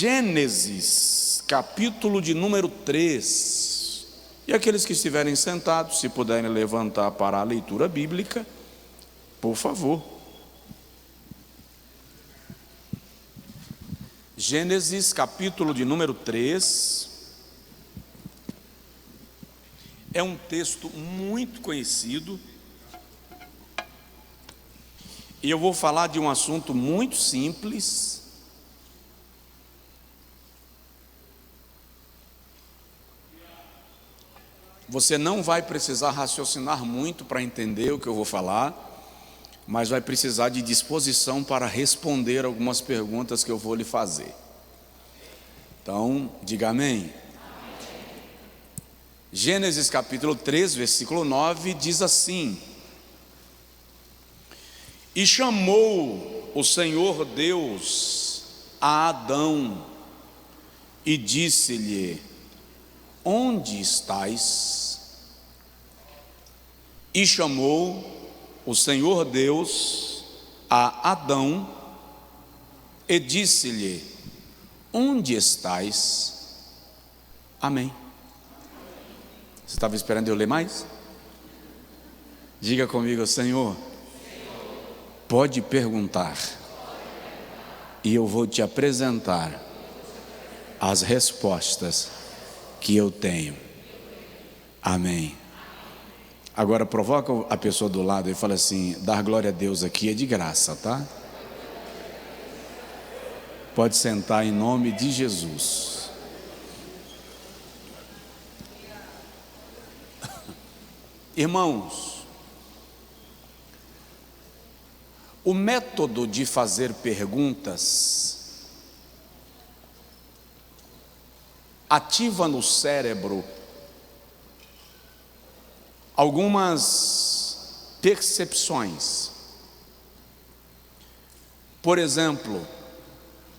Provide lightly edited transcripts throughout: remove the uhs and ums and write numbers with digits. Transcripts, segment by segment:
Gênesis, capítulo de número 3. E aqueles que estiverem sentados, se puderem levantar para a leitura bíblica, por favor. Gênesis, capítulo de número 3. É um texto muito conhecido. E eu vou falar de um assunto muito simples. Você não vai precisar raciocinar muito para entender o que eu vou falar, mas vai precisar de disposição para responder algumas perguntas que eu vou lhe fazer. Então, diga amém. Gênesis capítulo 3, versículo 9, diz assim: E chamou o Senhor Deus a Adão e disse-lhe: Onde estás? E chamou o Senhor Deus a Adão e disse-lhe: Onde estás? Amém. Você estava esperando eu ler mais? Diga comigo: Senhor, pode perguntar, e eu vou te apresentar as respostas que eu tenho. Amém. Agora provoca a pessoa do lado e fala assim: dar glória a Deus aqui é de graça, tá? Pode sentar em nome de Jesus. Irmãos, o método de fazer perguntas ativa no cérebro algumas percepções. Por exemplo,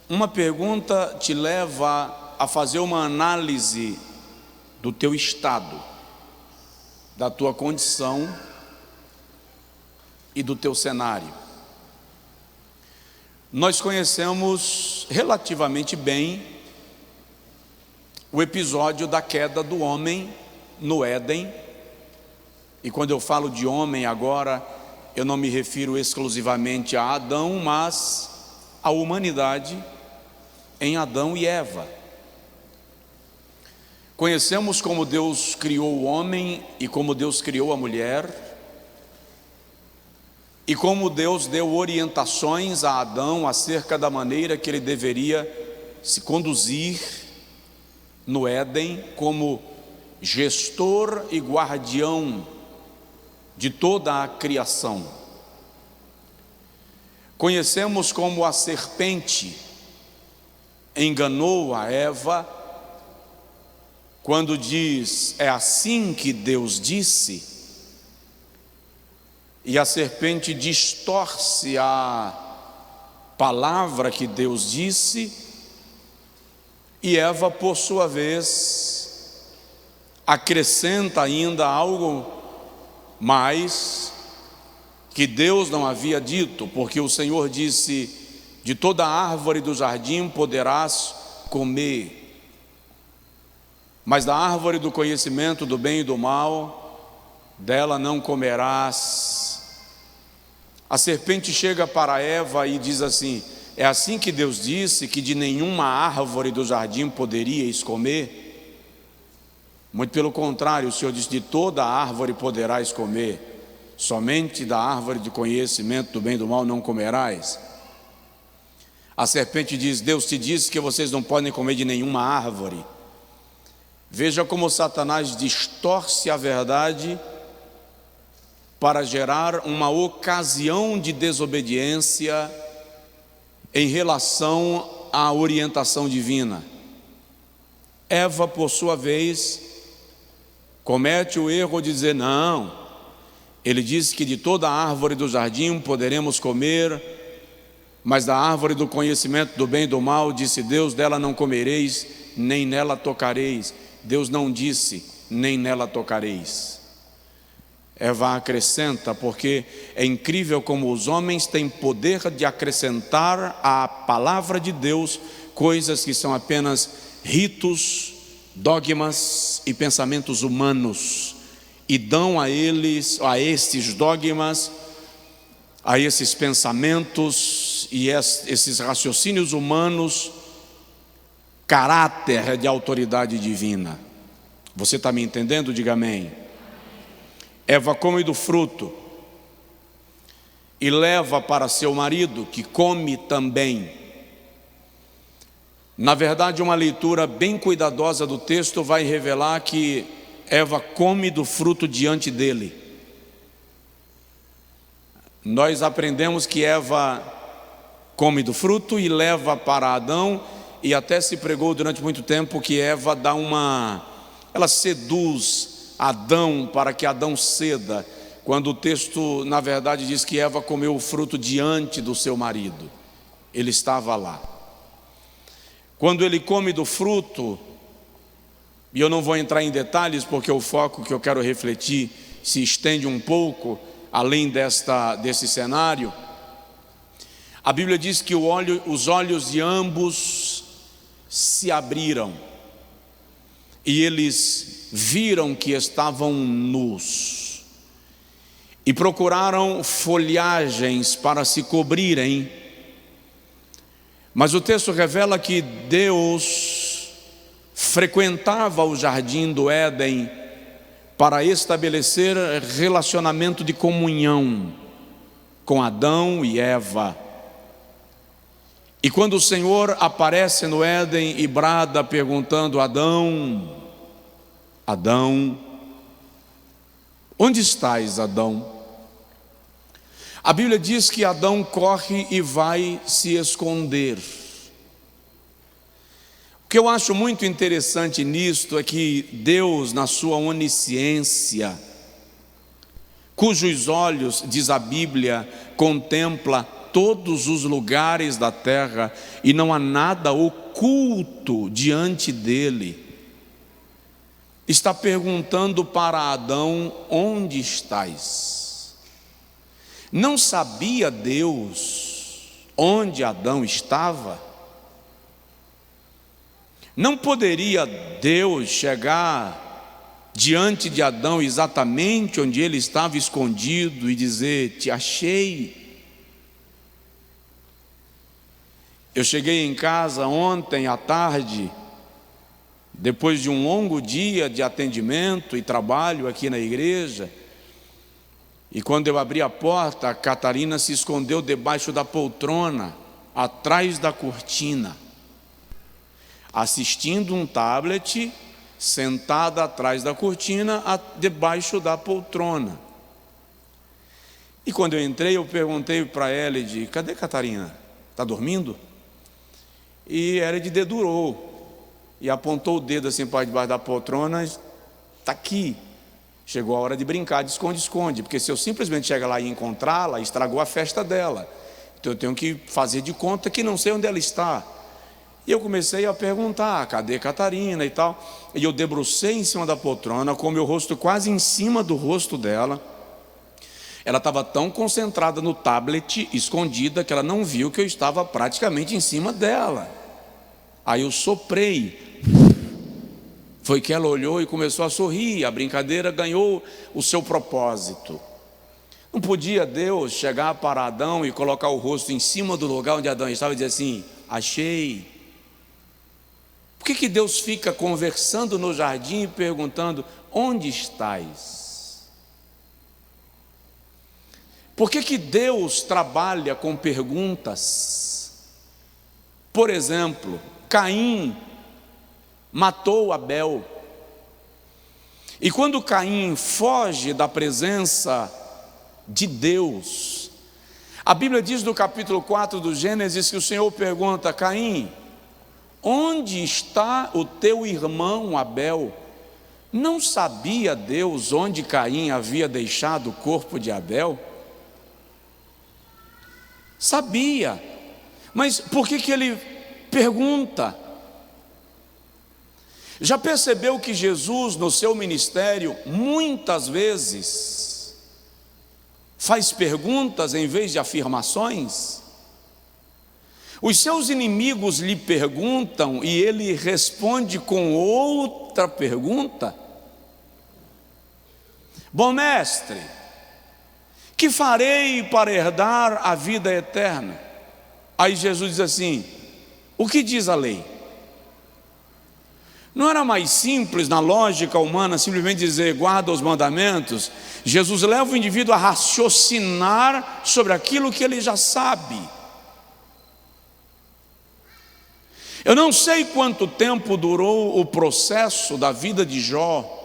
uma pergunta te leva a fazer uma análise do teu estado, da tua condição e do teu cenário. Nós conhecemos relativamente bem o episódio da queda do homem no Éden. E quando eu falo de homem agora, eu não me refiro exclusivamente a Adão, mas à humanidade em Adão e Eva. Conhecemos como Deus criou o homem e como Deus criou a mulher, e como Deus deu orientações a Adão acerca da maneira que ele deveria se conduzir no Éden como gestor e guardião de toda a criação. Conhecemos como a serpente enganou a Eva quando diz: é assim que Deus disse, e a serpente distorce a palavra que Deus disse, e Eva, por sua vez, acrescenta ainda algo mais que Deus não havia dito, porque o Senhor disse: de toda árvore do jardim poderás comer, mas da árvore do conhecimento do bem e do mal, dela não comerás. A serpente chega para Eva e diz assim: é assim que Deus disse que de nenhuma árvore do jardim poderíeis comer? Muito pelo contrário, o Senhor disse: de toda árvore poderás comer, somente da árvore de conhecimento do bem e do mal não comerás. A serpente diz: Deus te disse que vocês não podem comer de nenhuma árvore. Veja como Satanás distorce a verdade para gerar uma ocasião de desobediência em relação à orientação divina. Eva, por sua vez, comete o erro de dizer: não, ele disse que de toda árvore do jardim poderemos comer, mas da árvore do conhecimento do bem e do mal, disse Deus, dela não comereis, nem nela tocareis. Deus não disse: nem nela tocareis. Eva acrescenta, porque é incrível como os homens têm poder de acrescentar à palavra de Deus coisas que são apenas ritos, dogmas e pensamentos humanos, e dão a esses dogmas, a esses pensamentos e esses raciocínios humanos, caráter de autoridade divina. Você está me entendendo? Diga amém. Eva come do fruto e leva para seu marido, que come também. Na verdade, uma leitura bem cuidadosa do texto vai revelar que Eva come do fruto diante dele. Nós aprendemos que Eva come do fruto e leva para Adão, e até se pregou durante muito tempo que Eva ela seduz Adão para que Adão ceda, quando o texto na verdade diz que Eva comeu o fruto diante do seu marido. Ele estava lá. Quando ele come do fruto, e eu não vou entrar em detalhes porque o foco que eu quero refletir se estende um pouco além desse cenário, a Bíblia diz que os olhos de ambos se abriram e eles viram que estavam nus e procuraram folhagens para se cobrirem. Mas o texto revela que Deus frequentava o jardim do Éden para estabelecer relacionamento de comunhão com Adão e Eva. E quando o Senhor aparece no Éden e brada perguntando: Adão, Adão, onde estás, Adão? A Bíblia diz que Adão corre e vai se esconder. O que eu acho muito interessante nisto é que Deus, na sua onisciência, cujos olhos, diz a Bíblia, contempla todos os lugares da terra e não há nada oculto diante dele, está perguntando para Adão: onde estás? Não sabia Deus onde Adão estava? Não poderia Deus chegar diante de Adão exatamente onde ele estava escondido e dizer: te achei? Eu cheguei em casa ontem à tarde, depois de um longo dia de atendimento e trabalho aqui na igreja, e quando eu abri a porta, a Catarina se escondeu debaixo da poltrona, atrás da cortina, assistindo um tablet, sentada atrás da cortina, debaixo da poltrona. E quando eu entrei, eu perguntei para ela: cadê Catarina? Está dormindo? E ela dedurou e apontou o dedo assim para debaixo da poltrona: está aqui. Chegou a hora de brincar de esconde-esconde, porque se eu simplesmente chegar lá e encontrá-la, estragou a festa dela. Então eu tenho que fazer de conta que não sei onde ela está. E eu comecei a perguntar: cadê Catarina e tal? E eu debrucei em cima da poltrona, com o meu rosto quase em cima do rosto dela. Ela estava tão concentrada no tablet, escondida, que ela não viu que eu estava praticamente em cima dela. Aí eu soprei. Foi que ela olhou e começou a sorrir. A brincadeira ganhou o seu propósito. Não podia Deus chegar para Adão e colocar o rosto em cima do lugar onde Adão estava e dizer assim: achei? Por que Deus fica conversando no jardim e perguntando: onde estás? Por que Deus trabalha com perguntas? Por exemplo, Caim matou Abel, e quando Caim foge da presença de Deus, a Bíblia diz no capítulo 4 do Gênesis que o Senhor pergunta: Caim, onde está o teu irmão Abel? Não sabia Deus onde Caim havia deixado o corpo de Abel? Sabia, mas por que ele pergunta? Já percebeu que Jesus, no seu ministério, muitas vezes faz perguntas em vez de afirmações? Os seus inimigos lhe perguntam e ele responde com outra pergunta. Bom mestre, que farei para herdar a vida eterna? Aí Jesus diz assim: o que diz a lei? Não era mais simples, na lógica humana, simplesmente dizer guarda os mandamentos? Jesus leva o indivíduo a raciocinar sobre aquilo que ele já sabe. Eu não sei quanto tempo durou o processo da vida de Jó.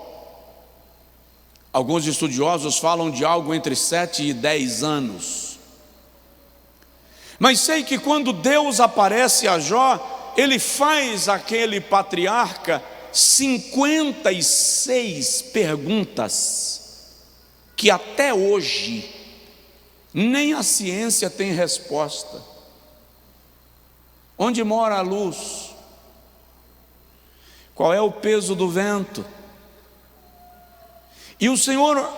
Alguns estudiosos falam de algo entre 7 e 10 anos. Mas sei que quando Deus aparece a Jó, ele faz aquele patriarca 56 perguntas que até hoje nem a ciência tem resposta. Onde mora a luz? Qual é o peso do vento? E o Senhor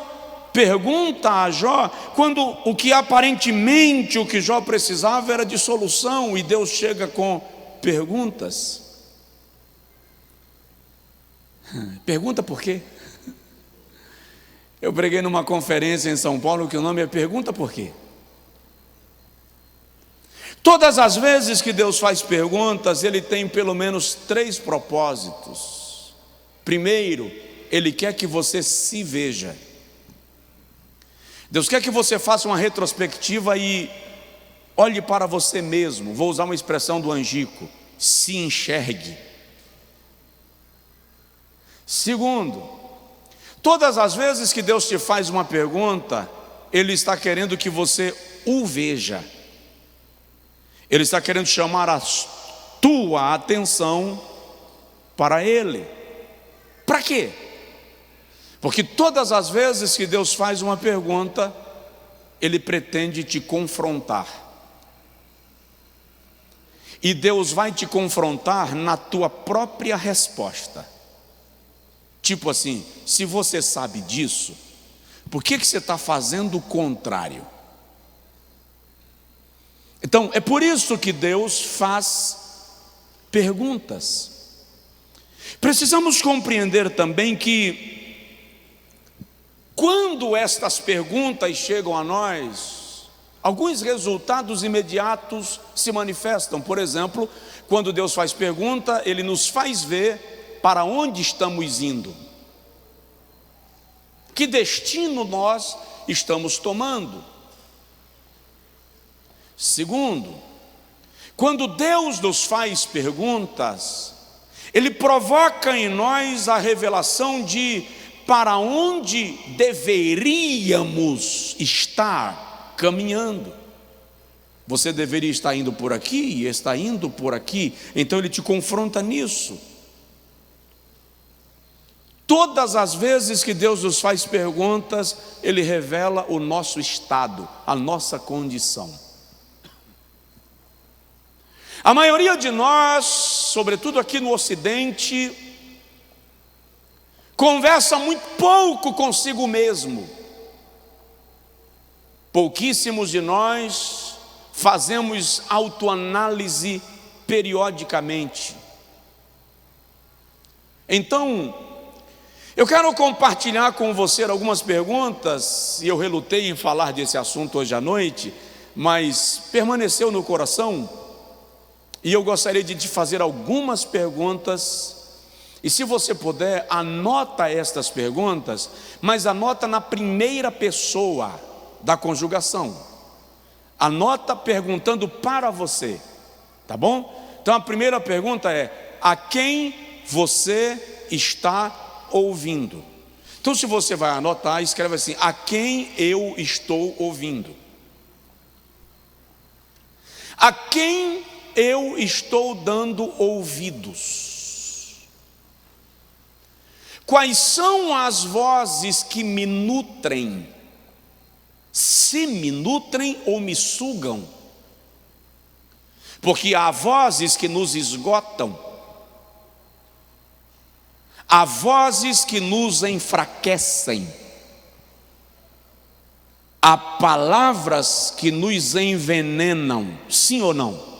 pergunta a Jó, quando o que aparentemente o que Jó precisava era de solução, e Deus chega com perguntas. Pergunta por quê? Eu preguei numa conferência em São Paulo que o nome é Pergunta por quê? Todas as vezes que Deus faz perguntas, Ele tem pelo menos 3 propósitos. Primeiro, Ele quer que você se veja. Deus quer que você faça uma retrospectiva e olhe para você mesmo. Vou usar uma expressão do Angico: se enxergue. Segundo, todas as vezes que Deus te faz uma pergunta, Ele está querendo que você o veja. Ele está querendo chamar a tua atenção para Ele. Para quê? Porque todas as vezes que Deus faz uma pergunta, Ele pretende te confrontar. E Deus vai te confrontar na tua própria resposta. Tipo assim, se você sabe disso, por que você está fazendo o contrário? Então, é por isso que Deus faz perguntas. Precisamos compreender também que, quando estas perguntas chegam a nós, alguns resultados imediatos se manifestam. Por exemplo, quando Deus faz pergunta, Ele nos faz ver para onde estamos indo, que destino nós estamos tomando. Segundo, quando Deus nos faz perguntas, Ele provoca em nós a revelação de para onde deveríamos estar caminhando. Você deveria estar indo por aqui e está indo por aqui, então Ele te confronta nisso. Todas as vezes que Deus nos faz perguntas, Ele revela o nosso estado, a nossa condição. A maioria de nós, sobretudo aqui no Ocidente, conversa muito pouco consigo mesmo. Pouquíssimos de nós fazemos autoanálise periodicamente. Então, eu quero compartilhar com você algumas perguntas, e eu relutei em falar desse assunto hoje à noite, mas permaneceu no coração. E eu gostaria de te fazer algumas perguntas, e se você puder, anota estas perguntas, mas anota na primeira pessoa da conjugação. Anota perguntando para você, tá bom? Então a primeira pergunta é: a quem você está ouvindo? Então, se você vai anotar, escreve assim: a quem eu estou ouvindo? A quem eu estou dando ouvidos? Quais são as vozes que me nutrem? Se me nutrem ou me sugam? Porque há vozes que nos esgotam, há vozes que nos enfraquecem, há palavras que nos envenenam, sim ou não?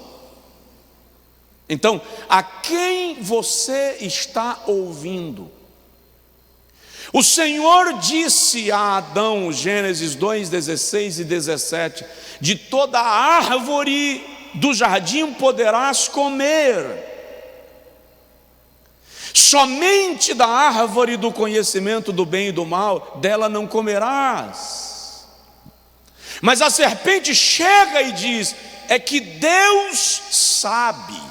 Então, a quem você está ouvindo? O Senhor disse a Adão, Gênesis 2, 16 e 17: de toda árvore do jardim poderás comer, somente da árvore do conhecimento do bem e do mal, dela não comerás. Mas a serpente chega e diz: é que Deus sabe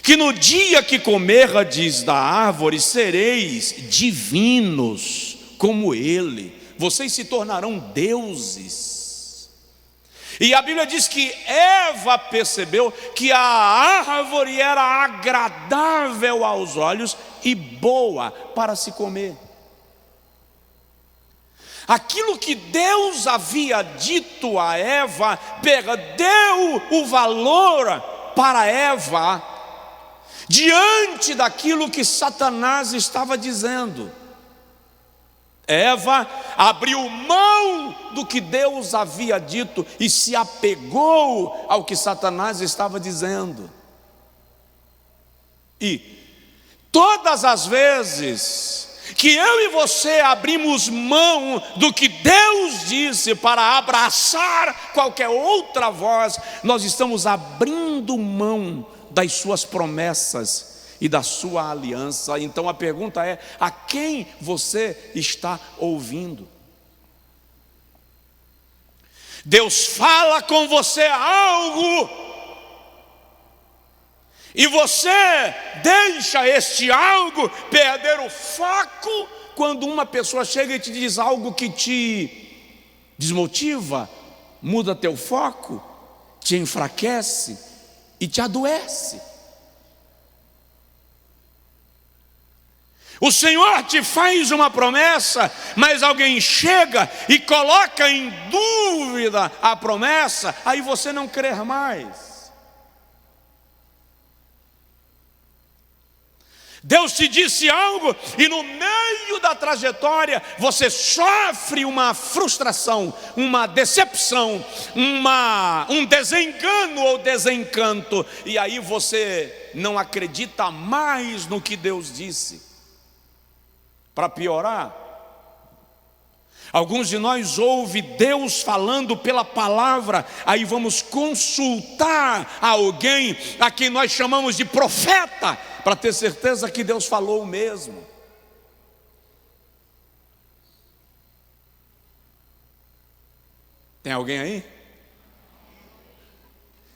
que no dia que comerdes da árvore, sereis divinos como Ele, vocês se tornarão deuses. E a Bíblia diz que Eva percebeu que a árvore era agradável aos olhos e boa para se comer. Aquilo que Deus havia dito a Eva perdeu o valor para Eva diante daquilo que Satanás estava dizendo. Eva abriu mão do que Deus havia dito e se apegou ao que Satanás estava dizendo. E todas as vezes que eu e você abrimos mão do que Deus disse para abraçar qualquer outra voz, nós estamos abrindo mão das suas promessas e da sua aliança. Então a pergunta é: a quem você está ouvindo? Deus fala com você algo e você deixa este algo perder o foco quando uma pessoa chega e te diz algo que te desmotiva, muda teu foco, te enfraquece e te adoece. O Senhor te faz uma promessa, mas alguém chega e coloca em dúvida a promessa, aí você não crê mais. Deus te disse algo e no meio da trajetória você sofre uma frustração, uma decepção, um desengano ou desencanto, e aí você não acredita mais no que Deus disse. Para piorar, alguns de nós ouvem Deus falando pela palavra, aí vamos consultar alguém a quem nós chamamos de profeta, para ter certeza que Deus falou mesmo. Tem alguém aí?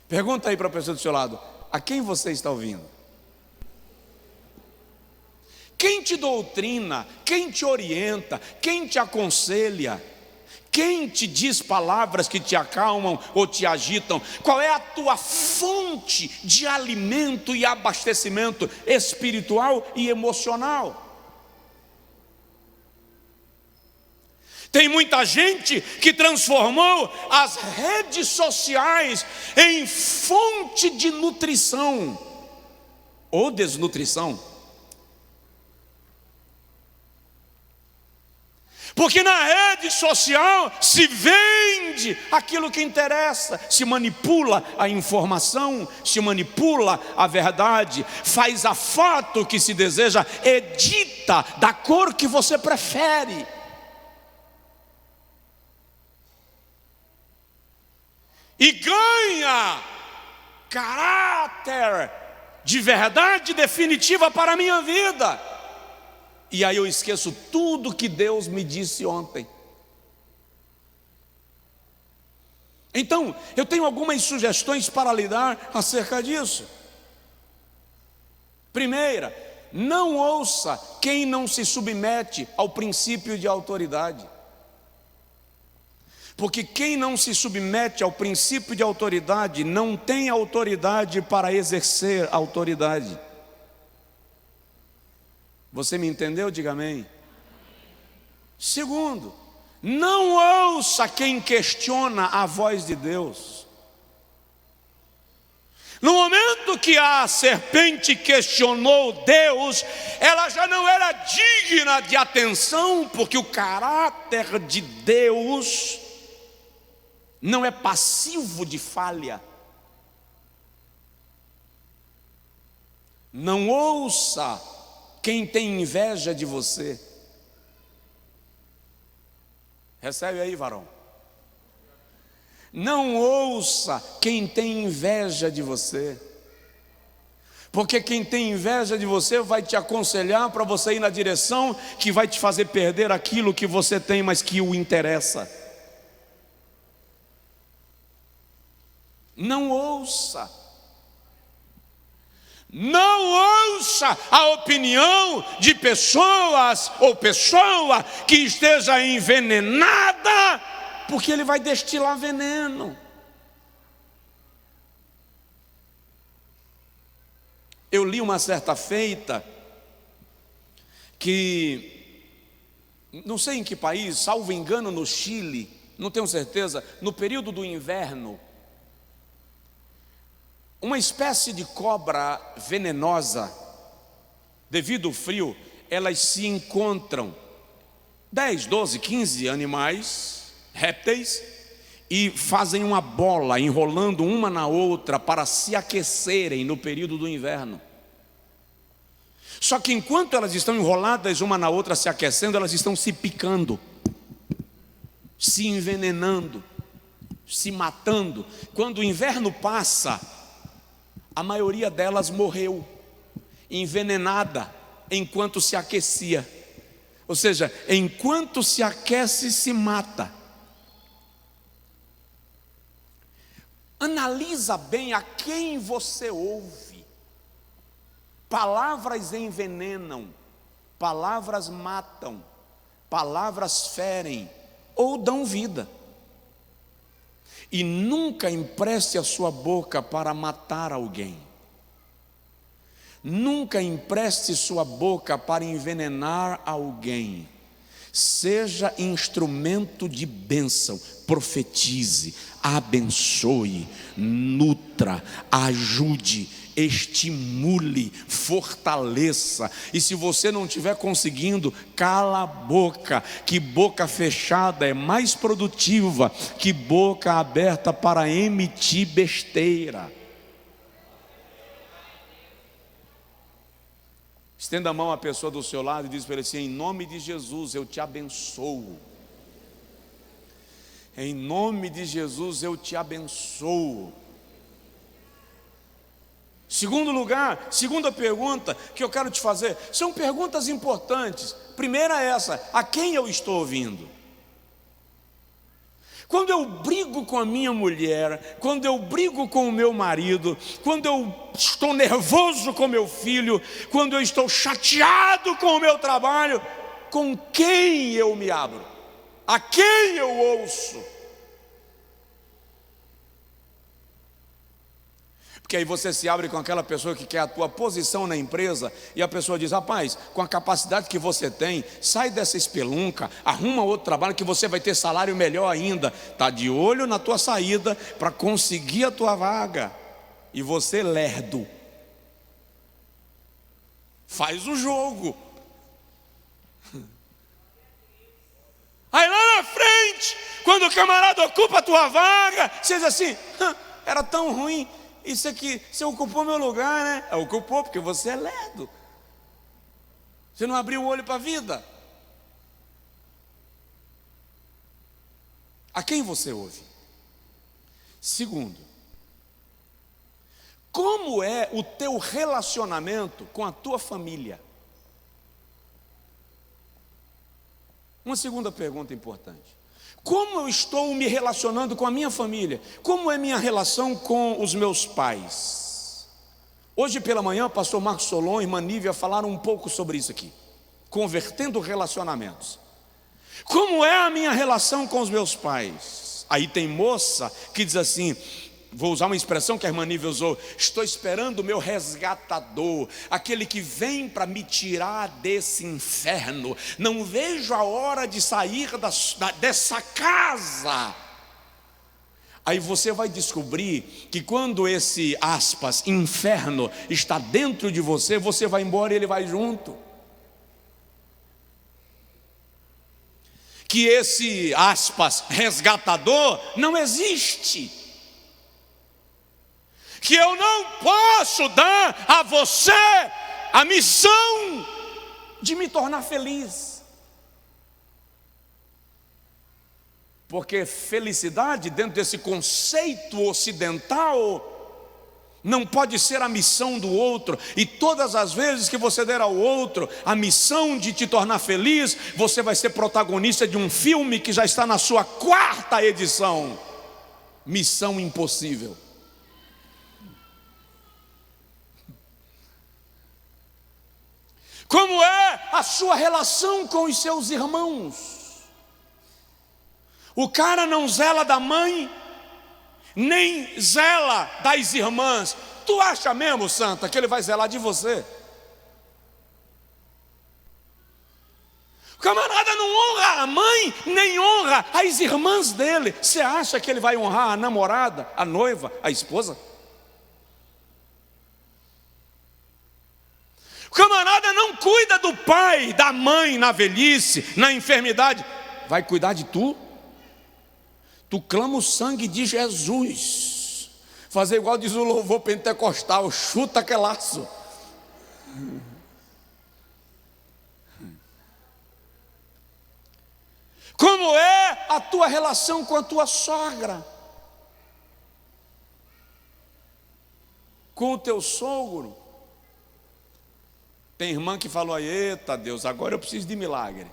Pergunta aí para a pessoa do seu lado: a quem você está ouvindo? Quem te doutrina, quem te orienta, quem te aconselha, quem te diz palavras que te acalmam ou te agitam? Qual é a tua fonte de alimento e abastecimento espiritual e emocional? Tem muita gente que transformou as redes sociais em fonte de nutrição ou desnutrição. Porque na rede social se vende aquilo que interessa, se manipula a informação, se manipula a verdade, faz a foto que se deseja, edita da cor que você prefere. E ganha caráter de verdade definitiva para a minha vida. E aí eu esqueço tudo que Deus me disse ontem. Então, eu tenho algumas sugestões para lidar acerca disso. Primeira, não ouça quem não se submete ao princípio de autoridade. Porque quem não se submete ao princípio de autoridade não tem autoridade para exercer autoridade. Você me entendeu? Diga amém. Segundo, não ouça quem questiona a voz de Deus. No momento que a serpente questionou Deus, ela já não era digna de atenção, porque o caráter de Deus não é passivo de falha. Não ouça quem tem inveja de você. Recebe aí, varão. Não ouça quem tem inveja de você. Porque quem tem inveja de você vai te aconselhar para você ir na direção que vai te fazer perder aquilo que você tem, mas que o interessa. Não ouça. Não ouça a opinião de pessoas ou pessoa que esteja envenenada, porque ele vai destilar veneno. Eu li uma certa feita que, não sei em que país, salvo engano no Chile, não tenho certeza, no período do inverno, uma espécie de cobra venenosa, devido ao frio, elas se encontram, 10, 12, 15 animais, répteis, e fazem uma bola, enrolando uma na outra para se aquecerem no período do inverno. Só que enquanto elas estão enroladas uma na outra se aquecendo, elas estão se picando, se envenenando, se matando. Quando o inverno passa, a maioria delas morreu, envenenada, enquanto se aquecia. Ou seja, enquanto se aquece, se mata. Analisa bem a quem você ouve. Palavras envenenam, palavras matam, palavras ferem ou dão vida. E nunca empreste a sua boca para matar alguém. Nunca empreste sua boca para envenenar alguém. Seja instrumento de bênção, profetize, abençoe, nutra, ajude, estimule, fortaleça. E se você não estiver conseguindo, cala a boca, que boca fechada é mais produtiva que boca aberta para emitir besteira. Estenda a mão à pessoa do seu lado e diz para ele assim: em nome de Jesus eu te abençoo. Em nome de Jesus eu te abençoo. Segundo lugar, segunda pergunta que eu quero te fazer, são perguntas importantes. Primeira é essa: a quem eu estou ouvindo? Quando eu brigo com a minha mulher, quando eu brigo com o meu marido, quando eu estou nervoso com meu filho, quando eu estou chateado com o meu trabalho, com quem eu me abro? A quem eu ouço? Porque aí você se abre com aquela pessoa que quer a tua posição na empresa, e a pessoa diz: rapaz, com a capacidade que você tem, sai dessa espelunca, arruma outro trabalho que você vai ter salário melhor ainda. Está de olho na tua saída para conseguir a tua vaga. E você, lerdo, faz o jogo. Aí lá na frente, quando o camarada ocupa a tua vaga, você diz assim: era tão ruim. Isso aqui, você ocupou meu lugar, né? Ocupou porque você é lerdo. Você não abriu o olho para a vida. A quem você ouve? Segundo, como é o teu relacionamento com a tua família? Uma segunda pergunta importante: como eu estou me relacionando com a minha família? Como é minha relação com os meus pais? Hoje pela manhã, o pastor Marcos Solon e irmã Nívia falaram um pouco sobre isso aqui, convertendo relacionamentos. Como é a minha relação com os meus pais? Aí tem moça que diz assim, vou usar uma expressão que a irmã Nívia usou: estou esperando o meu resgatador, aquele que vem para me tirar desse inferno. Não vejo a hora de sair dessa casa. Aí você vai descobrir que quando esse, aspas, inferno está dentro de você, você vai embora e ele vai junto. Que esse, aspas, resgatador não existe. que eu não posso dar a você a missão de me tornar feliz. Porque felicidade, dentro desse conceito ocidental, não pode ser a missão do outro. E todas as vezes que você der ao outro a missão de te tornar feliz, você vai ser protagonista de um filme que já está na sua 4ª edição. Missão Impossível. Como é a sua relação com os seus irmãos? O cara não zela da mãe, nem zela das irmãs. Tu acha mesmo, santa, que ele vai zelar de você? O camarada não honra a mãe, nem honra as irmãs dele. Você acha que ele vai honrar a namorada, a noiva, a esposa? O camarada não cuida do pai, da mãe na velhice, na enfermidade. Vai cuidar de tu? Tu clama o sangue de Jesus. Fazer igual diz o louvor pentecostal, chuta aquele laço. Como é a tua relação com a tua sogra? Com o teu sogro? Tem irmã que falou aí, eita Deus, agora eu preciso de milagre.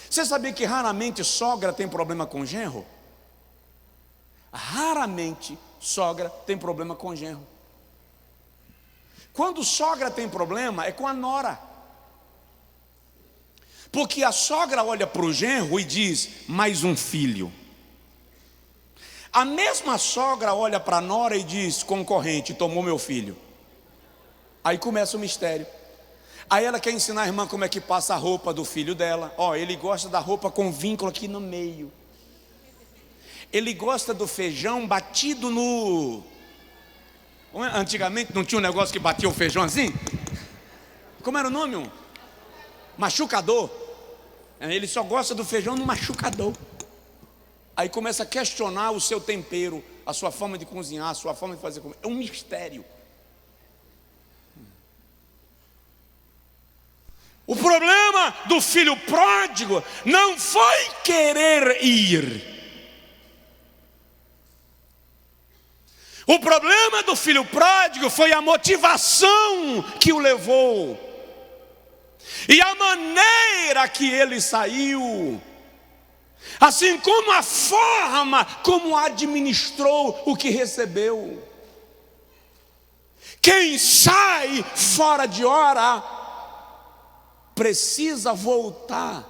Você sabia que raramente sogra tem problema com genro? Raramente sogra tem problema com genro. Quando sogra tem problema é com a nora. Porque a sogra olha para o genro e diz, mais um filho. A mesma sogra olha para a nora e diz, concorrente, tomou meu filho. Aí começa o mistério. Aí ela quer ensinar a irmã como é que passa a roupa do filho dela. Ó, ele gosta da roupa com vínculo aqui no meio. Ele gosta do feijão batido no... Antigamente não tinha um negócio que batia o feijão assim? Como era o nome? Machucador. Ele só gosta do feijão no machucador. Aí começa a questionar o seu tempero, a sua forma de cozinhar, a sua forma de fazer comida. É um mistério. O problema do filho pródigo não foi querer ir. O problema do filho pródigo foi a motivação que o levou. E a maneira que ele saiu. Assim como a forma como administrou o que recebeu. Quem sai fora de hora precisa voltar,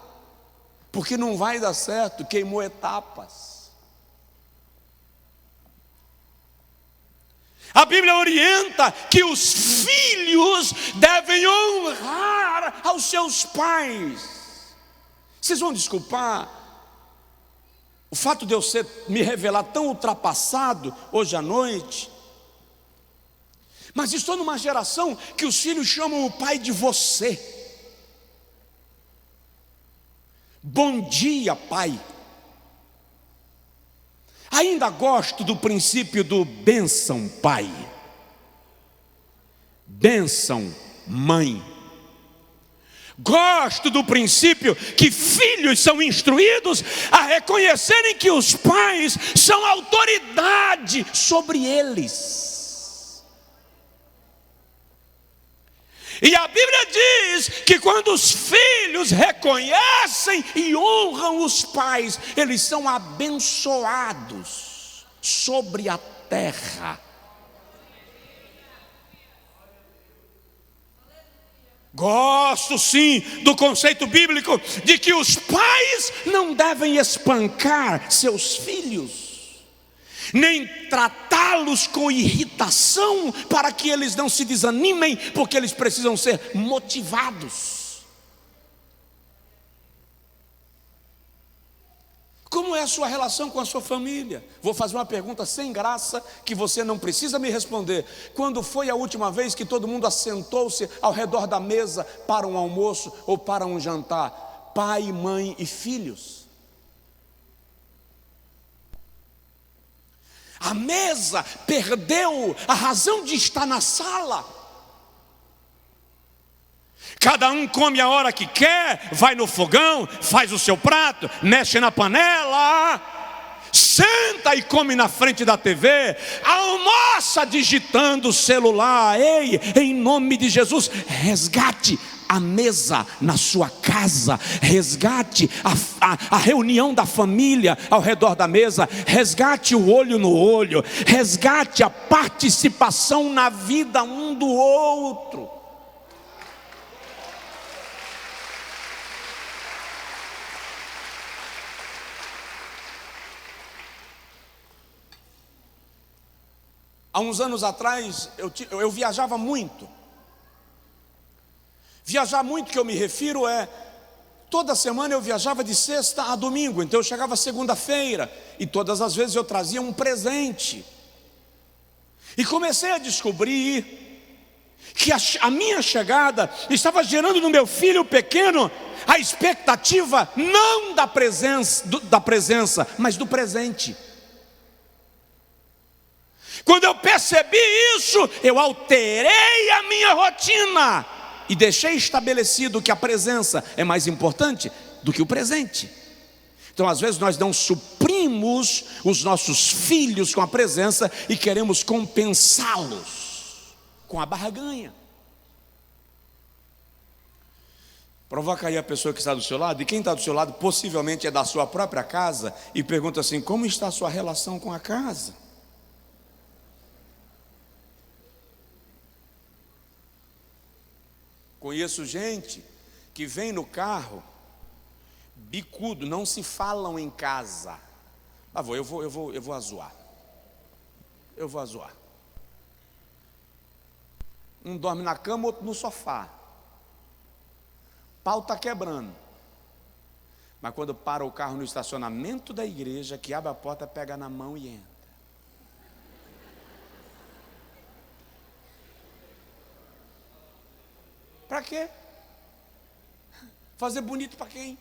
porque não vai dar certo, queimou etapas. A Bíblia orienta que os filhos devem honrar aos seus pais. Vocês vão desculpar o fato de eu me revelar tão ultrapassado hoje à noite, mas estou numa geração que os filhos chamam o pai de você. Bom dia, pai. Ainda gosto do princípio do bênção, pai. Bênção, mãe. Gosto do princípio que filhos são instruídos a reconhecerem que os pais são autoridade sobre eles. E a Bíblia diz que quando os filhos reconhecem e honram os pais, eles são abençoados sobre a terra. Gosto sim do conceito bíblico de que os pais não devem espancar seus filhos, nem tratá-los com irritação para que eles não se desanimem, porque eles precisam ser motivados. Como é a sua relação com a sua família? Vou fazer uma pergunta sem graça que você não precisa me responder. Quando foi a última vez que todo mundo assentou-se ao redor da mesa para um almoço ou para um jantar? Pai, mãe e filhos. A mesa perdeu a razão de estar na sala. Cada um come a hora que quer, vai no fogão, faz o seu prato, mexe na panela, senta e come na frente da TV, almoça digitando o celular. Ei, em nome de Jesus, resgate a mesa na sua casa, resgate a reunião da família ao redor da mesa, resgate o olho no olho, resgate a participação na vida um do outro. Há uns anos atrás, eu viajava muito. Viajar muito, que eu me refiro, toda semana eu viajava de sexta a domingo. Então eu chegava segunda-feira e todas as vezes eu trazia um presente. E comecei a descobrir que a minha chegada estava gerando no meu filho pequeno a expectativa não da presença, mas do presente. Quando eu percebi isso, eu alterei a minha rotina e deixei estabelecido que a presença é mais importante do que o presente. Então, às vezes, nós não suprimos os nossos filhos com a presença e queremos compensá-los com a barganha. Provoca aí a pessoa que está do seu lado, e quem está do seu lado possivelmente é da sua própria casa, e pergunta assim: como está a sua relação com a casa? Conheço gente que vem no carro bicudo, não se falam em casa. Eu vou azoar. Eu vou azoar. Um dorme na cama, outro no sofá. Pau está quebrando. Mas quando para o carro no estacionamento da igreja, que abre a porta, pega na mão e entra. Para quê? Fazer bonito para quem?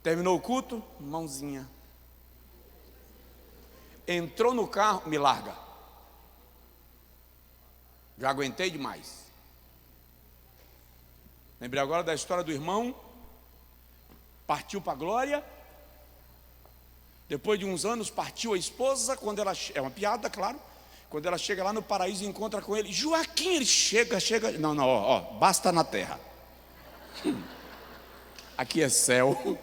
Terminou o culto, mãozinha. Entrou no carro, me larga. Já aguentei demais. Lembrei agora da história do irmão. Partiu para a glória. Depois de uns anos partiu a esposa. Quando ela, é uma piada, claro. Quando ela chega lá no paraíso e encontra com ele, Joaquim, ele chega. Não, basta na terra. Aqui é céu.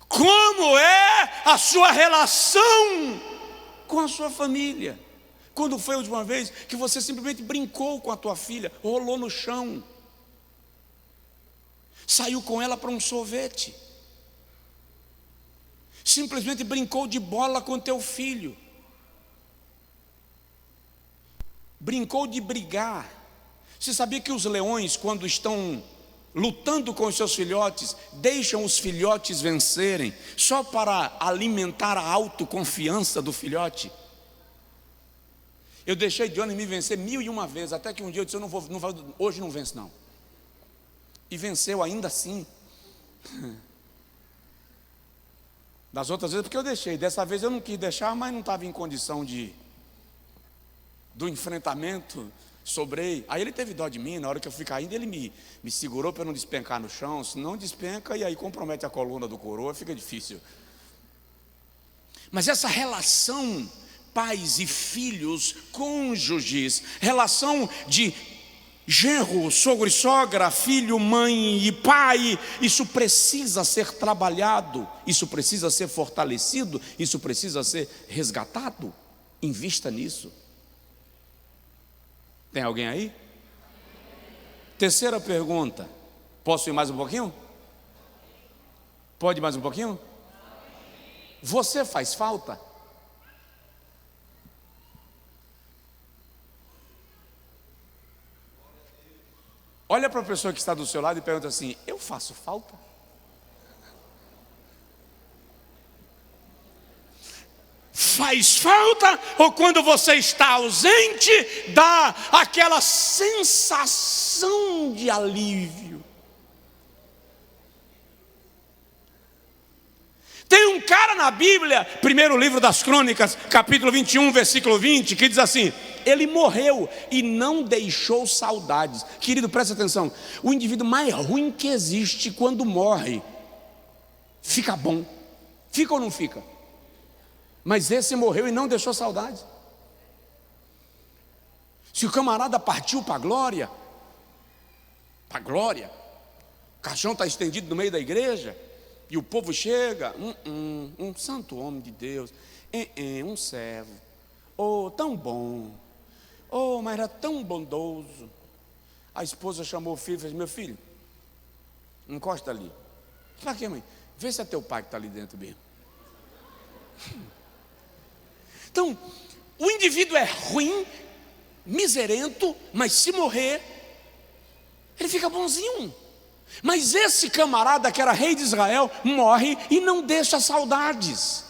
Como é a sua relação com a sua família? Quando foi a última vez que você simplesmente brincou com a tua filha, rolou no chão, saiu com ela para um sorvete, simplesmente brincou de bola com teu filho, brincou de brigar? Você sabia que os leões, quando estão lutando com os seus filhotes, deixam os filhotes vencerem, só para alimentar a autoconfiança do filhote? Eu deixei Johnny me vencer 1001 vezes, até que um dia eu disse: eu não vou, hoje não venço não. E venceu ainda assim. Das outras vezes porque eu deixei, dessa vez eu não quis deixar, mas não estava em condição do enfrentamento. Sobrei. Aí ele teve dó de mim, na hora que eu fui caindo, ele me segurou para eu não despencar no chão. Se não despenca, e aí compromete a coluna do coroa, fica difícil. Mas essa relação pais e filhos, cônjuges, relação de genro, sogro e sogra, filho, mãe e pai, isso precisa ser trabalhado, isso precisa ser fortalecido, isso precisa ser resgatado. Invista nisso. Tem alguém aí? Terceira pergunta. Posso ir mais um pouquinho? Pode ir mais um pouquinho? Você faz falta? Olha para a pessoa que está do seu lado e pergunta assim: eu faço falta? faz falta, ou quando você está ausente, dá aquela sensação de alívio. Tem um cara na Bíblia, primeiro livro das Crônicas, capítulo 21, versículo 20, que diz assim: ele morreu e não deixou saudades. Querido, presta atenção, o indivíduo mais ruim que existe, quando morre, fica bom. Fica ou não fica? Mas esse morreu e não deixou saudades. Se o camarada partiu para a glória, o caixão está estendido no meio da igreja, e o povo chega, um santo homem de Deus, um servo, oh, tão bom, oh, mas era tão bondoso. A esposa chamou o filho e fez: meu filho, encosta ali. Para quê, mãe? Vê se é teu pai que está ali dentro mesmo. Então, o indivíduo é ruim, miserento, mas se morrer, ele fica bonzinho. Mas esse camarada que era rei de Israel morre e não deixa saudades.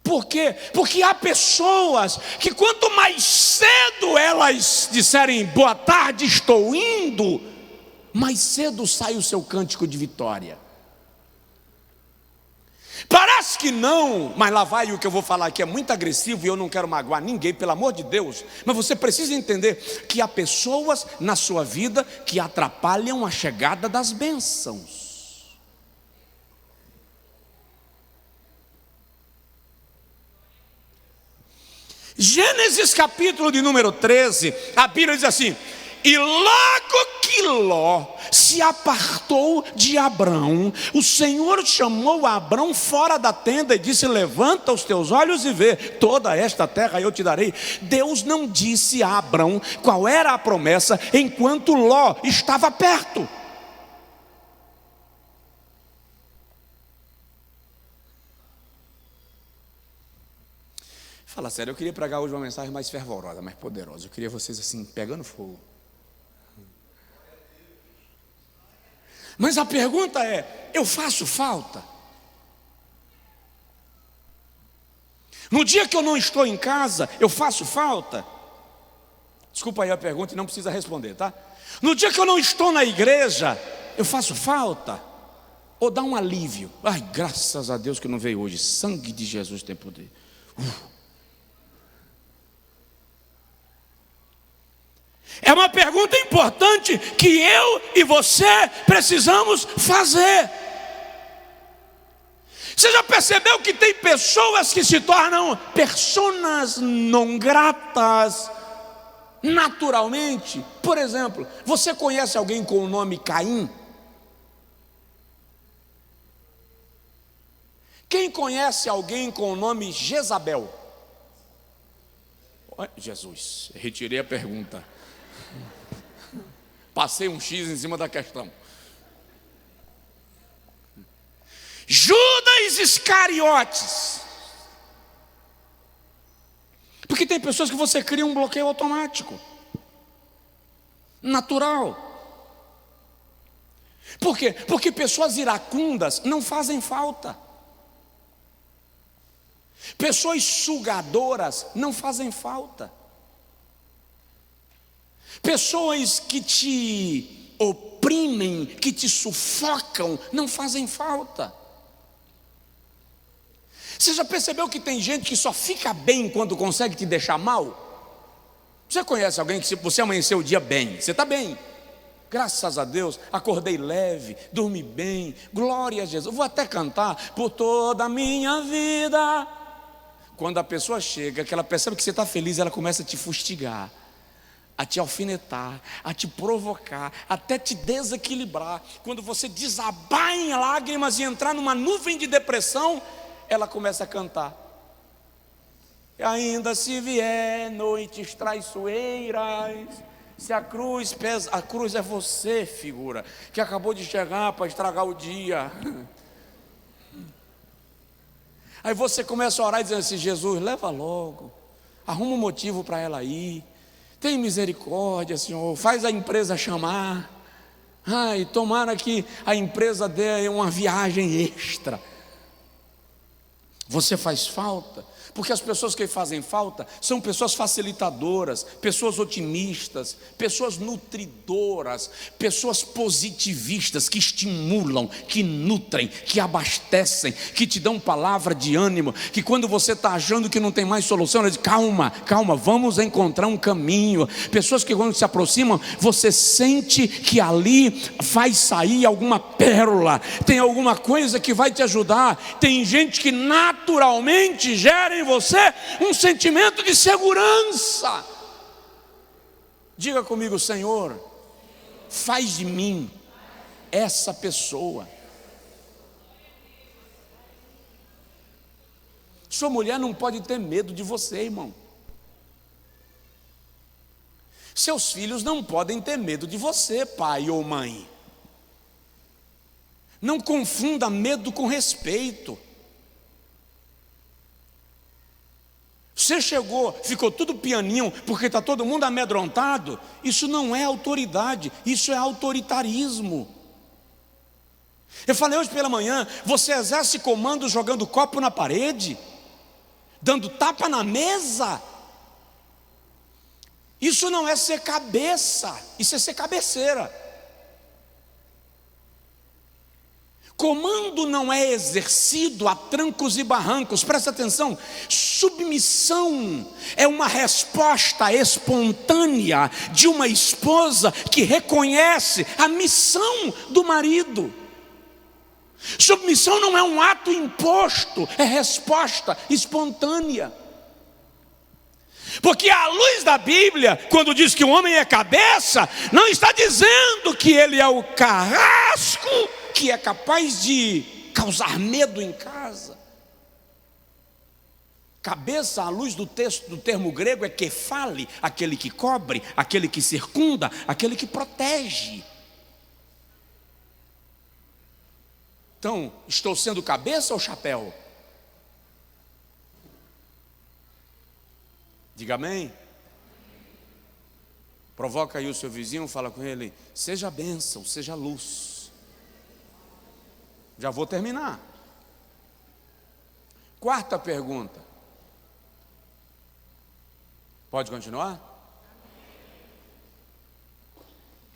Por quê? Porque há pessoas que quanto mais cedo elas disserem boa tarde, estou indo, mais cedo sai o seu cântico de vitória. Parece que não, mas lá vai o que eu vou falar aqui, é muito agressivo e eu não quero magoar ninguém, pelo amor de Deus. Mas você precisa entender que há pessoas na sua vida que atrapalham a chegada das bênçãos. Gênesis capítulo de número 13, a Bíblia diz assim: e logo que Ló se apartou de Abrão, o Senhor chamou a Abrão fora da tenda e disse: levanta os teus olhos e vê, toda esta terra eu te darei. Deus não disse a Abrão qual era a promessa enquanto Ló estava perto. Fala sério, eu queria pregar hoje uma mensagem mais fervorosa, mais poderosa. Eu queria vocês assim, pegando fogo. Mas a pergunta é: eu faço falta? No dia que eu não estou em casa, eu faço falta? Desculpa aí a pergunta e não precisa responder, tá? No dia que eu não estou na igreja, eu faço falta? Ou dá um alívio? Ai, graças a Deus que não veio hoje. Sangue de Jesus tem poder. É uma pergunta importante que eu e você precisamos fazer. Você já percebeu que tem pessoas que se tornam personas não gratas naturalmente? Por exemplo, você conhece alguém com o nome Caim? Quem conhece alguém com o nome Jezabel? Jesus, retirei a pergunta. Passei um X em cima da questão. Judas Iscariotes. Porque tem pessoas que você cria um bloqueio automático, natural. Por quê? Porque pessoas iracundas não fazem falta. Pessoas sugadoras não fazem falta. Pessoas que te oprimem, que te sufocam, não fazem falta. Você já percebeu que tem gente que só fica bem quando consegue te deixar mal? Você conhece alguém que, se você amanheceu o dia bem, você está bem, graças a Deus, acordei leve, dormi bem, glória a Jesus, vou até cantar por toda a minha vida. Quando a pessoa chega, que ela percebe que você está feliz, ela começa a te fustigar, a te alfinetar, a te provocar, até te desequilibrar. Quando você desabar em lágrimas e entrar numa nuvem de depressão, ela começa a cantar: e ainda se vier noites traiçoeiras, se a cruz pesa, a cruz é você, figura, que acabou de chegar para estragar o dia. Aí você começa a orar e dizer assim: Jesus, leva logo, arruma um motivo para ela ir, tem misericórdia, Senhor, faz a empresa chamar. Ai, tomara que a empresa dê uma viagem extra. Você faz falta, porque as pessoas que fazem falta são pessoas facilitadoras, pessoas otimistas, pessoas nutridoras, pessoas positivistas, que estimulam, que nutrem, que abastecem, que te dão palavra de ânimo, que quando você está achando que não tem mais solução, ela diz: calma, calma, vamos encontrar um caminho. Pessoas que quando se aproximam, você sente que ali vai sair alguma pérola, tem alguma coisa que vai te ajudar. Tem gente que naturalmente gera em você um sentimento de segurança. Diga comigo: Senhor, faz de mim essa pessoa. Sua mulher não pode ter medo de você, irmão. Seus filhos não podem ter medo de você, pai ou mãe. Não confunda medo com respeito. Você chegou, ficou tudo pianinho porque está todo mundo amedrontado. Isso não é autoridade, isso é autoritarismo. Eu falei hoje pela manhã: você exerce comando jogando copo na parede, dando tapa na mesa. Isso não é ser cabeça, isso é ser cabeceira. Comando não é exercido a trancos e barrancos. Presta atenção: submissão é uma resposta espontânea de uma esposa que reconhece a missão do marido. Submissão não é um ato imposto, é resposta espontânea. Porque à luz da Bíblia, quando diz que o homem é cabeça, não está dizendo que ele é o carrasco que é capaz de causar medo em casa. Cabeça, à luz do texto, do termo grego, é kefale, aquele que cobre, aquele que circunda, aquele que protege. Então, estou sendo cabeça ou chapéu? Diga amém. Provoca aí o seu vizinho, fala com ele: seja bênção, seja luz. Já vou terminar. Quarta pergunta. Pode continuar?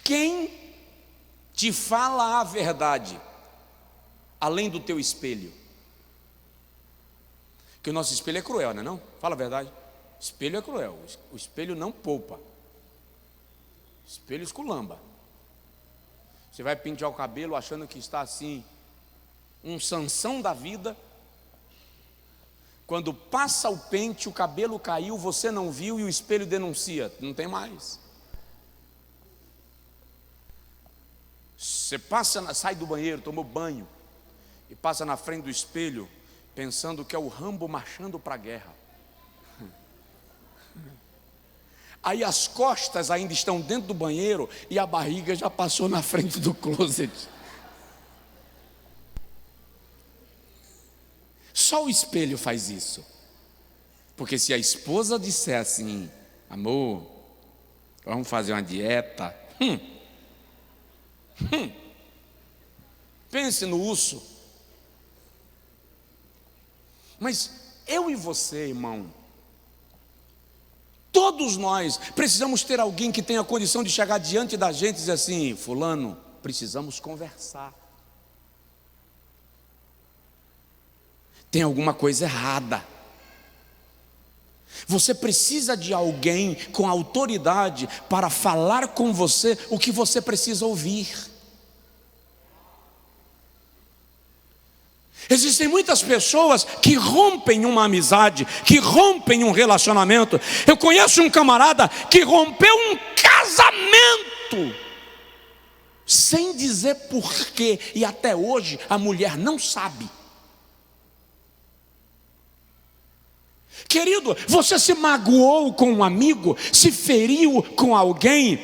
Quem te fala a verdade, além do teu espelho? Que o nosso espelho é cruel, não é não? Fala a verdade. O espelho é cruel. O espelho não poupa. O espelho esculamba. Você vai pentear o cabelo achando que está assim, um Sansão da vida. Quando passa o pente, o cabelo caiu, você não viu e o espelho denuncia: não tem mais. Você sai do banheiro, tomou banho e passa na frente do espelho pensando que é o Rambo marchando para a guerra. Aí as costas ainda estão dentro do banheiro e a barriga já passou na frente do closet. Só o espelho faz isso. Porque se a esposa disser assim: amor, vamos fazer uma dieta, pense no urso. Mas eu e você, irmão, todos nós precisamos ter alguém que tenha condição de chegar diante da gente e dizer assim: fulano, precisamos conversar. Tem alguma coisa errada. Você precisa de alguém com autoridade para falar com você o que você precisa ouvir. Existem muitas pessoas que rompem uma amizade, que rompem um relacionamento. Eu conheço um camarada que rompeu um casamento sem dizer porquê, e até hoje a mulher não sabe. Querido, você se magoou com um amigo, se feriu com alguém,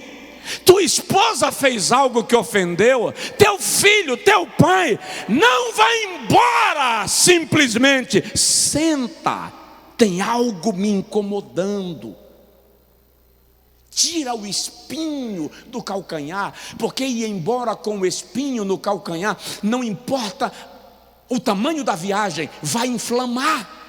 tua esposa fez algo que ofendeu, teu filho, teu pai, não vai embora simplesmente, senta, tem algo me incomodando. Tira o espinho do calcanhar, porque ir embora com o espinho no calcanhar, não importa o tamanho da viagem vai inflamar.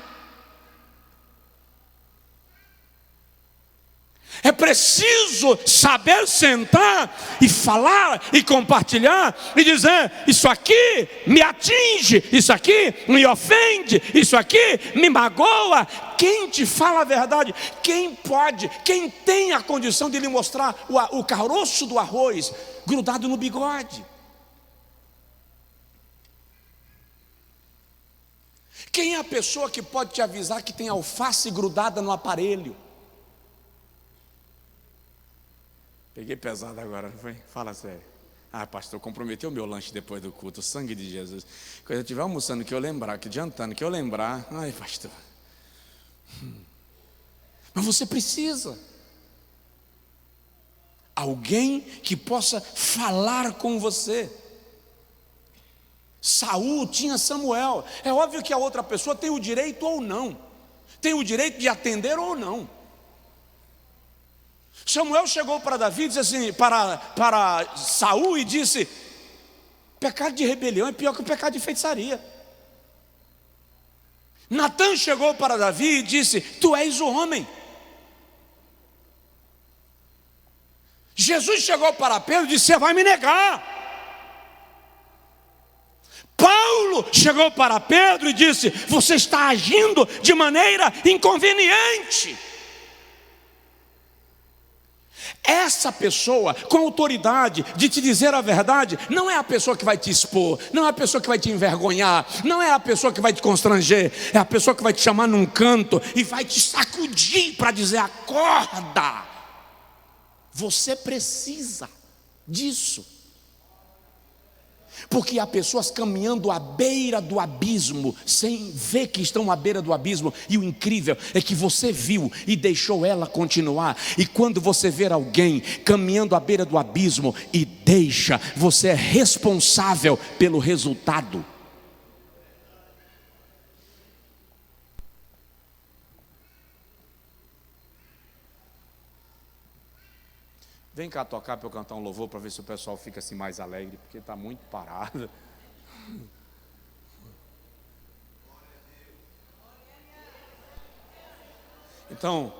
É preciso saber sentar e falar e compartilhar e dizer: isso aqui me atinge, isso aqui me ofende, isso aqui me magoa. Quem te fala a verdade? Quem pode? Quem tem a condição de lhe mostrar o caroço do arroz grudado no bigode? Quem é a pessoa que pode te avisar que tem alface grudada no aparelho? Peguei pesado agora, não foi? Fala sério. Ah, pastor, comprometeu o meu lanche depois do culto, o sangue de Jesus. Quando eu estiver almoçando, que eu lembrar, que jantando, que eu lembrar. Ai, pastor. Mas você precisa. Alguém que possa falar com você. Saul tinha Samuel. É óbvio que a outra pessoa tem o direito ou não. Tem o direito de atender ou não. Samuel chegou para Davi, disse assim, para Saul e disse: pecado de rebelião é pior que o pecado de feitiçaria. Natã chegou para Davi e disse: tu és o homem. Jesus chegou para Pedro e disse: você vai me negar. Paulo chegou para Pedro e disse: você está agindo de maneira inconveniente. Essa pessoa com autoridade de te dizer a verdade não é a pessoa que vai te expor, não é a pessoa que vai te envergonhar, não é a pessoa que vai te constranger, é a pessoa que vai te chamar num canto e vai te sacudir para dizer: acorda, você precisa disso. Porque há pessoas caminhando à beira do abismo, sem ver que estão à beira do abismo. E o incrível é que você viu e deixou ela continuar. E quando você ver alguém caminhando à beira do abismo e deixa, você é responsável pelo resultado. Vem cá tocar para eu cantar um louvor, para ver se o pessoal fica assim mais alegre, porque está muito parado. Então,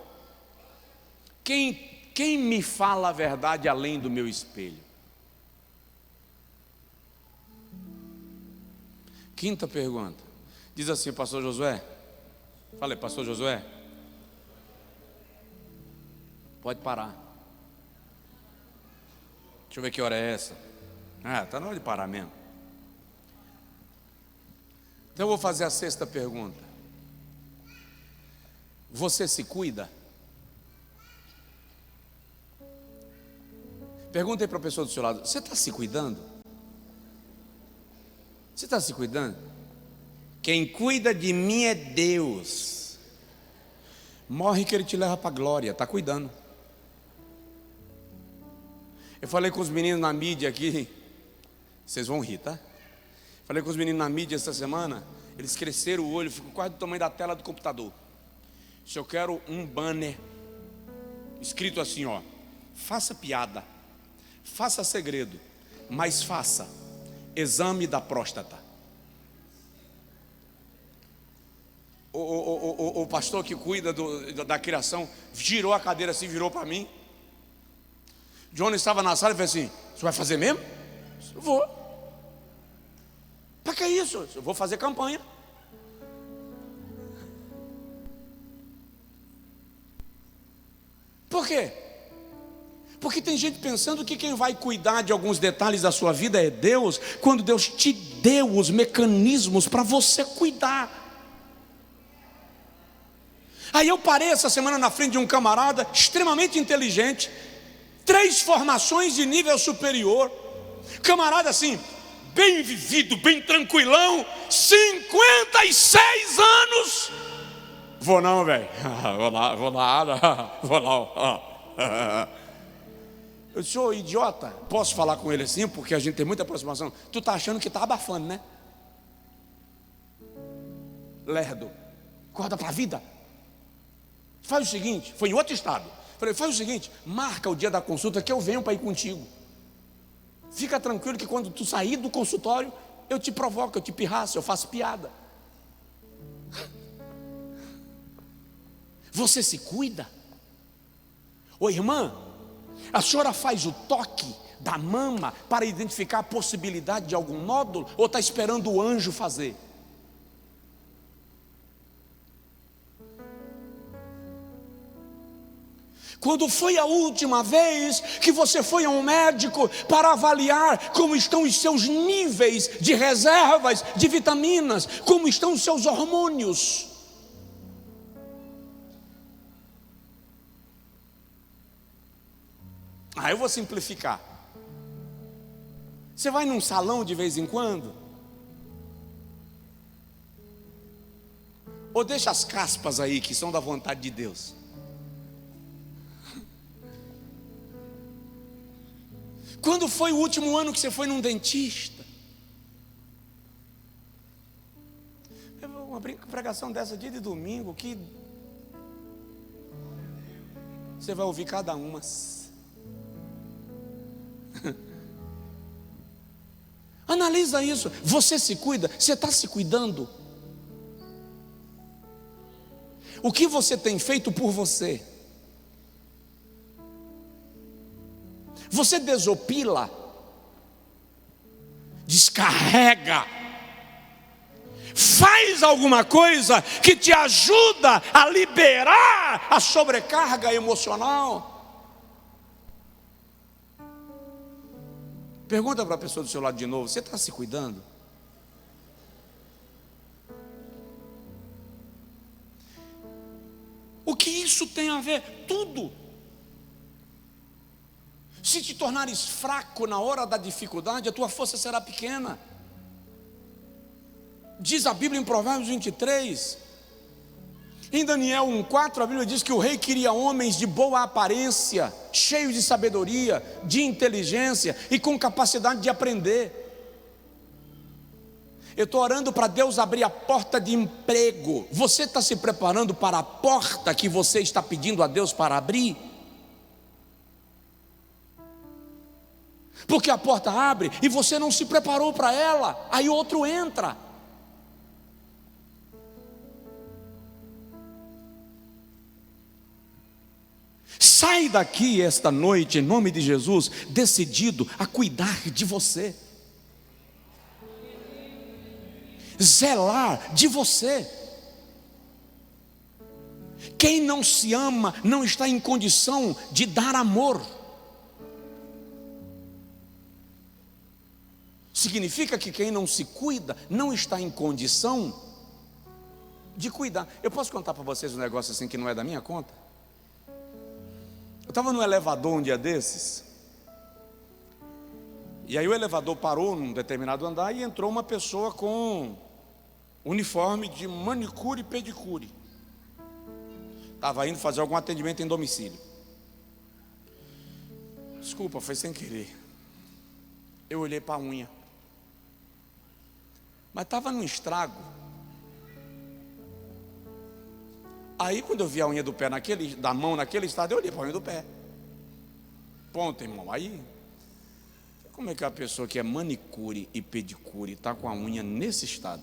quem me fala a verdade além do meu espelho? Quinta pergunta. Diz assim, pastor Josué. Falei, pastor Josué. Pode parar. Deixa eu ver que hora é essa. Ah, está na hora de parar mesmo. Então eu vou fazer a sexta pergunta. Você se cuida? Pergunta aí para a pessoa do seu lado: você está se cuidando? Você está se cuidando? Quem cuida de mim é Deus. Morre que Ele te leva para a glória. Está cuidando. Eu falei com os meninos na mídia aqui, vocês vão rir, tá? Falei com os meninos na mídia essa semana, eles cresceram o olho, ficou quase do tamanho da tela do computador. Se eu quero um banner escrito assim, ó: faça piada, faça segredo, mas faça exame da próstata. O pastor que cuida da criação girou a cadeira assim, virou para mim. Johnny estava na sala e falou assim: você vai fazer mesmo? Eu vou. Para que isso? Eu vou fazer campanha. Por quê? Porque tem gente pensando que quem vai cuidar de alguns detalhes da sua vida é Deus, quando Deus te deu os mecanismos para você cuidar. Aí eu parei essa semana na frente de um camarada extremamente inteligente, 3 formações de nível superior, camarada assim, bem vivido, bem tranquilão, 56 anos. Vou não, velho. Vou lá. Eu disse: ô idiota, posso falar com ele assim, porque a gente tem muita aproximação. Tu tá achando que tá abafando, né? Lerdo, acorda pra vida. Faz o seguinte, foi em outro estado. Falei: faz o seguinte, marca o dia da consulta que eu venho para ir contigo. Fica tranquilo que quando tu sair do consultório, eu te provoco, eu te pirraço, eu faço piada. Você se cuida? Ô irmã, a senhora faz o toque da mama para identificar a possibilidade de algum nódulo, ou está esperando o anjo fazer? Quando foi a última vez que você foi a um médico para avaliar como estão os seus níveis de reservas de vitaminas, como estão os seus hormônios? Eu vou simplificar. Você vai num salão de vez em quando? Ou deixa as caspas aí que são da vontade de Deus? Quando foi o último ano que você foi num dentista? Uma pregação dessa dia de domingo que você vai ouvir cada uma. Analisa isso. Você se cuida? Você está se cuidando? O que você tem feito por você? Você desopila, descarrega, faz alguma coisa que te ajuda a liberar a sobrecarga emocional? Pergunta para a pessoa do seu lado de novo: você está se cuidando? O que isso tem a ver? Tudo. Se te tornares fraco na hora da dificuldade, a tua força será pequena. Diz a Bíblia em Provérbios 23. Em Daniel 1,4 a Bíblia diz que o rei queria homens de boa aparência, cheios de sabedoria, de inteligência e com capacidade de aprender. Eu estou orando para Deus abrir a porta de emprego. Você está se preparando para a porta que você está pedindo a Deus para abrir? Porque a porta abre e você não se preparou para ela, aí outro entra. Sai daqui esta noite, em nome de Jesus, decidido a cuidar de você, zelar de você. Quem não se ama não está em condição de dar amor. Significa que quem não se cuida não está em condição de cuidar. Eu posso contar para vocês um negócio assim que não é da minha conta? Eu estava no elevador um dia desses, e aí o elevador parou num determinado andar e entrou uma pessoa com uniforme de manicure e pedicure. Estava indo fazer algum atendimento em domicílio. Desculpa, foi sem querer. Eu olhei para a unha, mas estava num estrago. Aí quando eu vi a unha do pé da mão naquele estado, eu olhei para a unha do pé. Ponto, irmão. Aí, como é que a pessoa que é manicure e pedicure está com a unha nesse estado?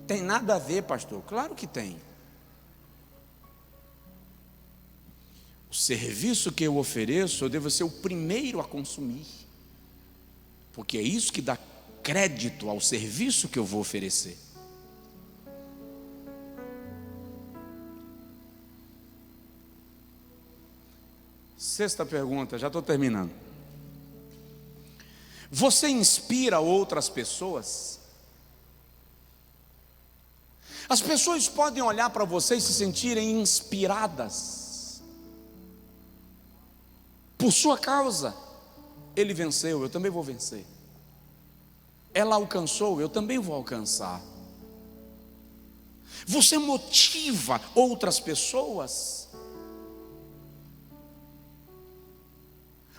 Tem nada a ver, pastor? Claro que tem. O serviço que eu ofereço, eu devo ser o primeiro a consumir, porque é isso que dá crédito ao serviço que eu vou oferecer. Sexta pergunta, já estou terminando. Você inspira outras pessoas? As pessoas podem olhar para você e se sentirem inspiradas por sua causa. Ele venceu, eu também vou vencer. Ela alcançou, eu também vou alcançar. Você motiva outras pessoas?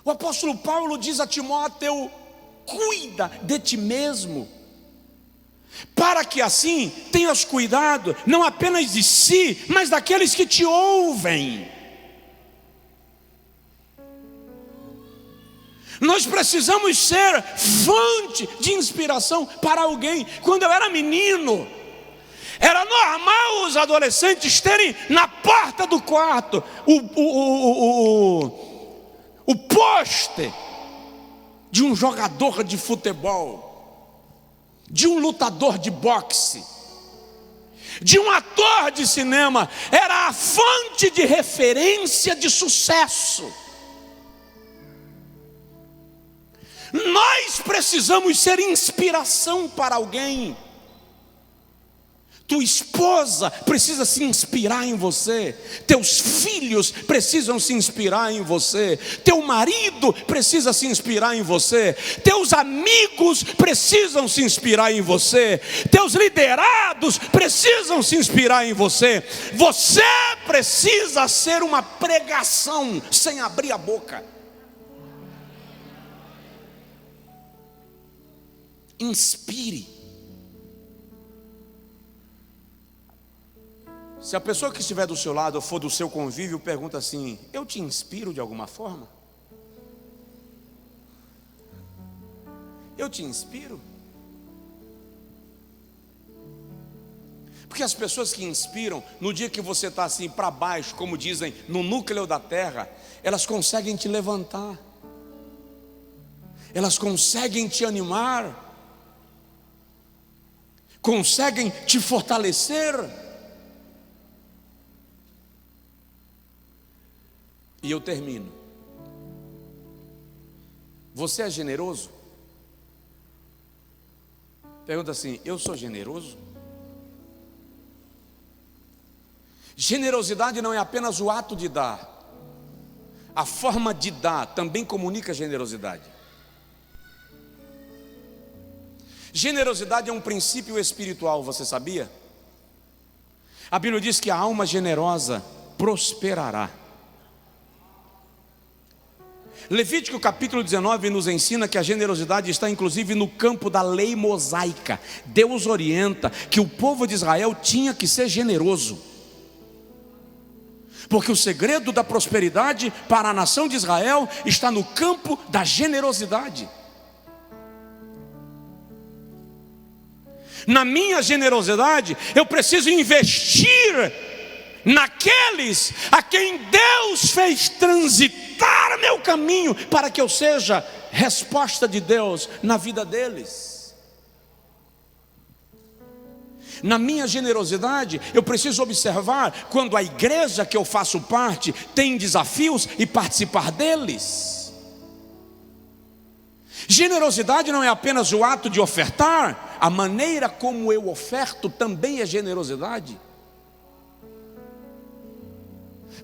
O apóstolo Paulo diz a Timóteo: cuida de ti mesmo, para que assim tenhas cuidado não apenas de si, mas daqueles que te ouvem. Nós precisamos ser fonte de inspiração para alguém. Quando eu era menino, era normal os adolescentes terem na porta do quarto o pôster de um jogador de futebol, de um lutador de boxe, de um ator de cinema. Era a fonte de referência de sucesso. Nós precisamos ser inspiração para alguém. Tua esposa precisa se inspirar em você. Teus filhos precisam se inspirar em você. Teu marido precisa se inspirar em você. Teus amigos precisam se inspirar em você. Teus liderados precisam se inspirar em você. Você precisa ser uma pregação sem abrir a boca. Inspire. Se a pessoa que estiver do seu lado ou for do seu convívio pergunta assim: eu te inspiro de alguma forma? Eu te inspiro? Porque as pessoas que inspiram, no dia que você está assim para baixo, como dizem, no núcleo da terra, elas conseguem te levantar, elas conseguem te animar, conseguem te fortalecer. E eu termino. Você é generoso? Pergunta assim: eu sou generoso? Generosidade não é apenas o ato de dar. A forma de dar também comunica generosidade. Generosidade é um princípio espiritual, você sabia? A Bíblia diz que a alma generosa prosperará. Levítico capítulo 19 nos ensina que a generosidade está inclusive no campo da lei mosaica. Deus orienta que o povo de Israel tinha que ser generoso, porque o segredo da prosperidade para a nação de Israel está no campo da generosidade. Na minha generosidade, eu preciso investir naqueles a quem Deus fez transitar meu caminho, para que eu seja resposta de Deus na vida deles. Na minha generosidade, eu preciso observar quando a igreja que eu faço parte tem desafios e participar deles. Generosidade não é apenas o ato de ofertar, a maneira como eu oferto também é generosidade.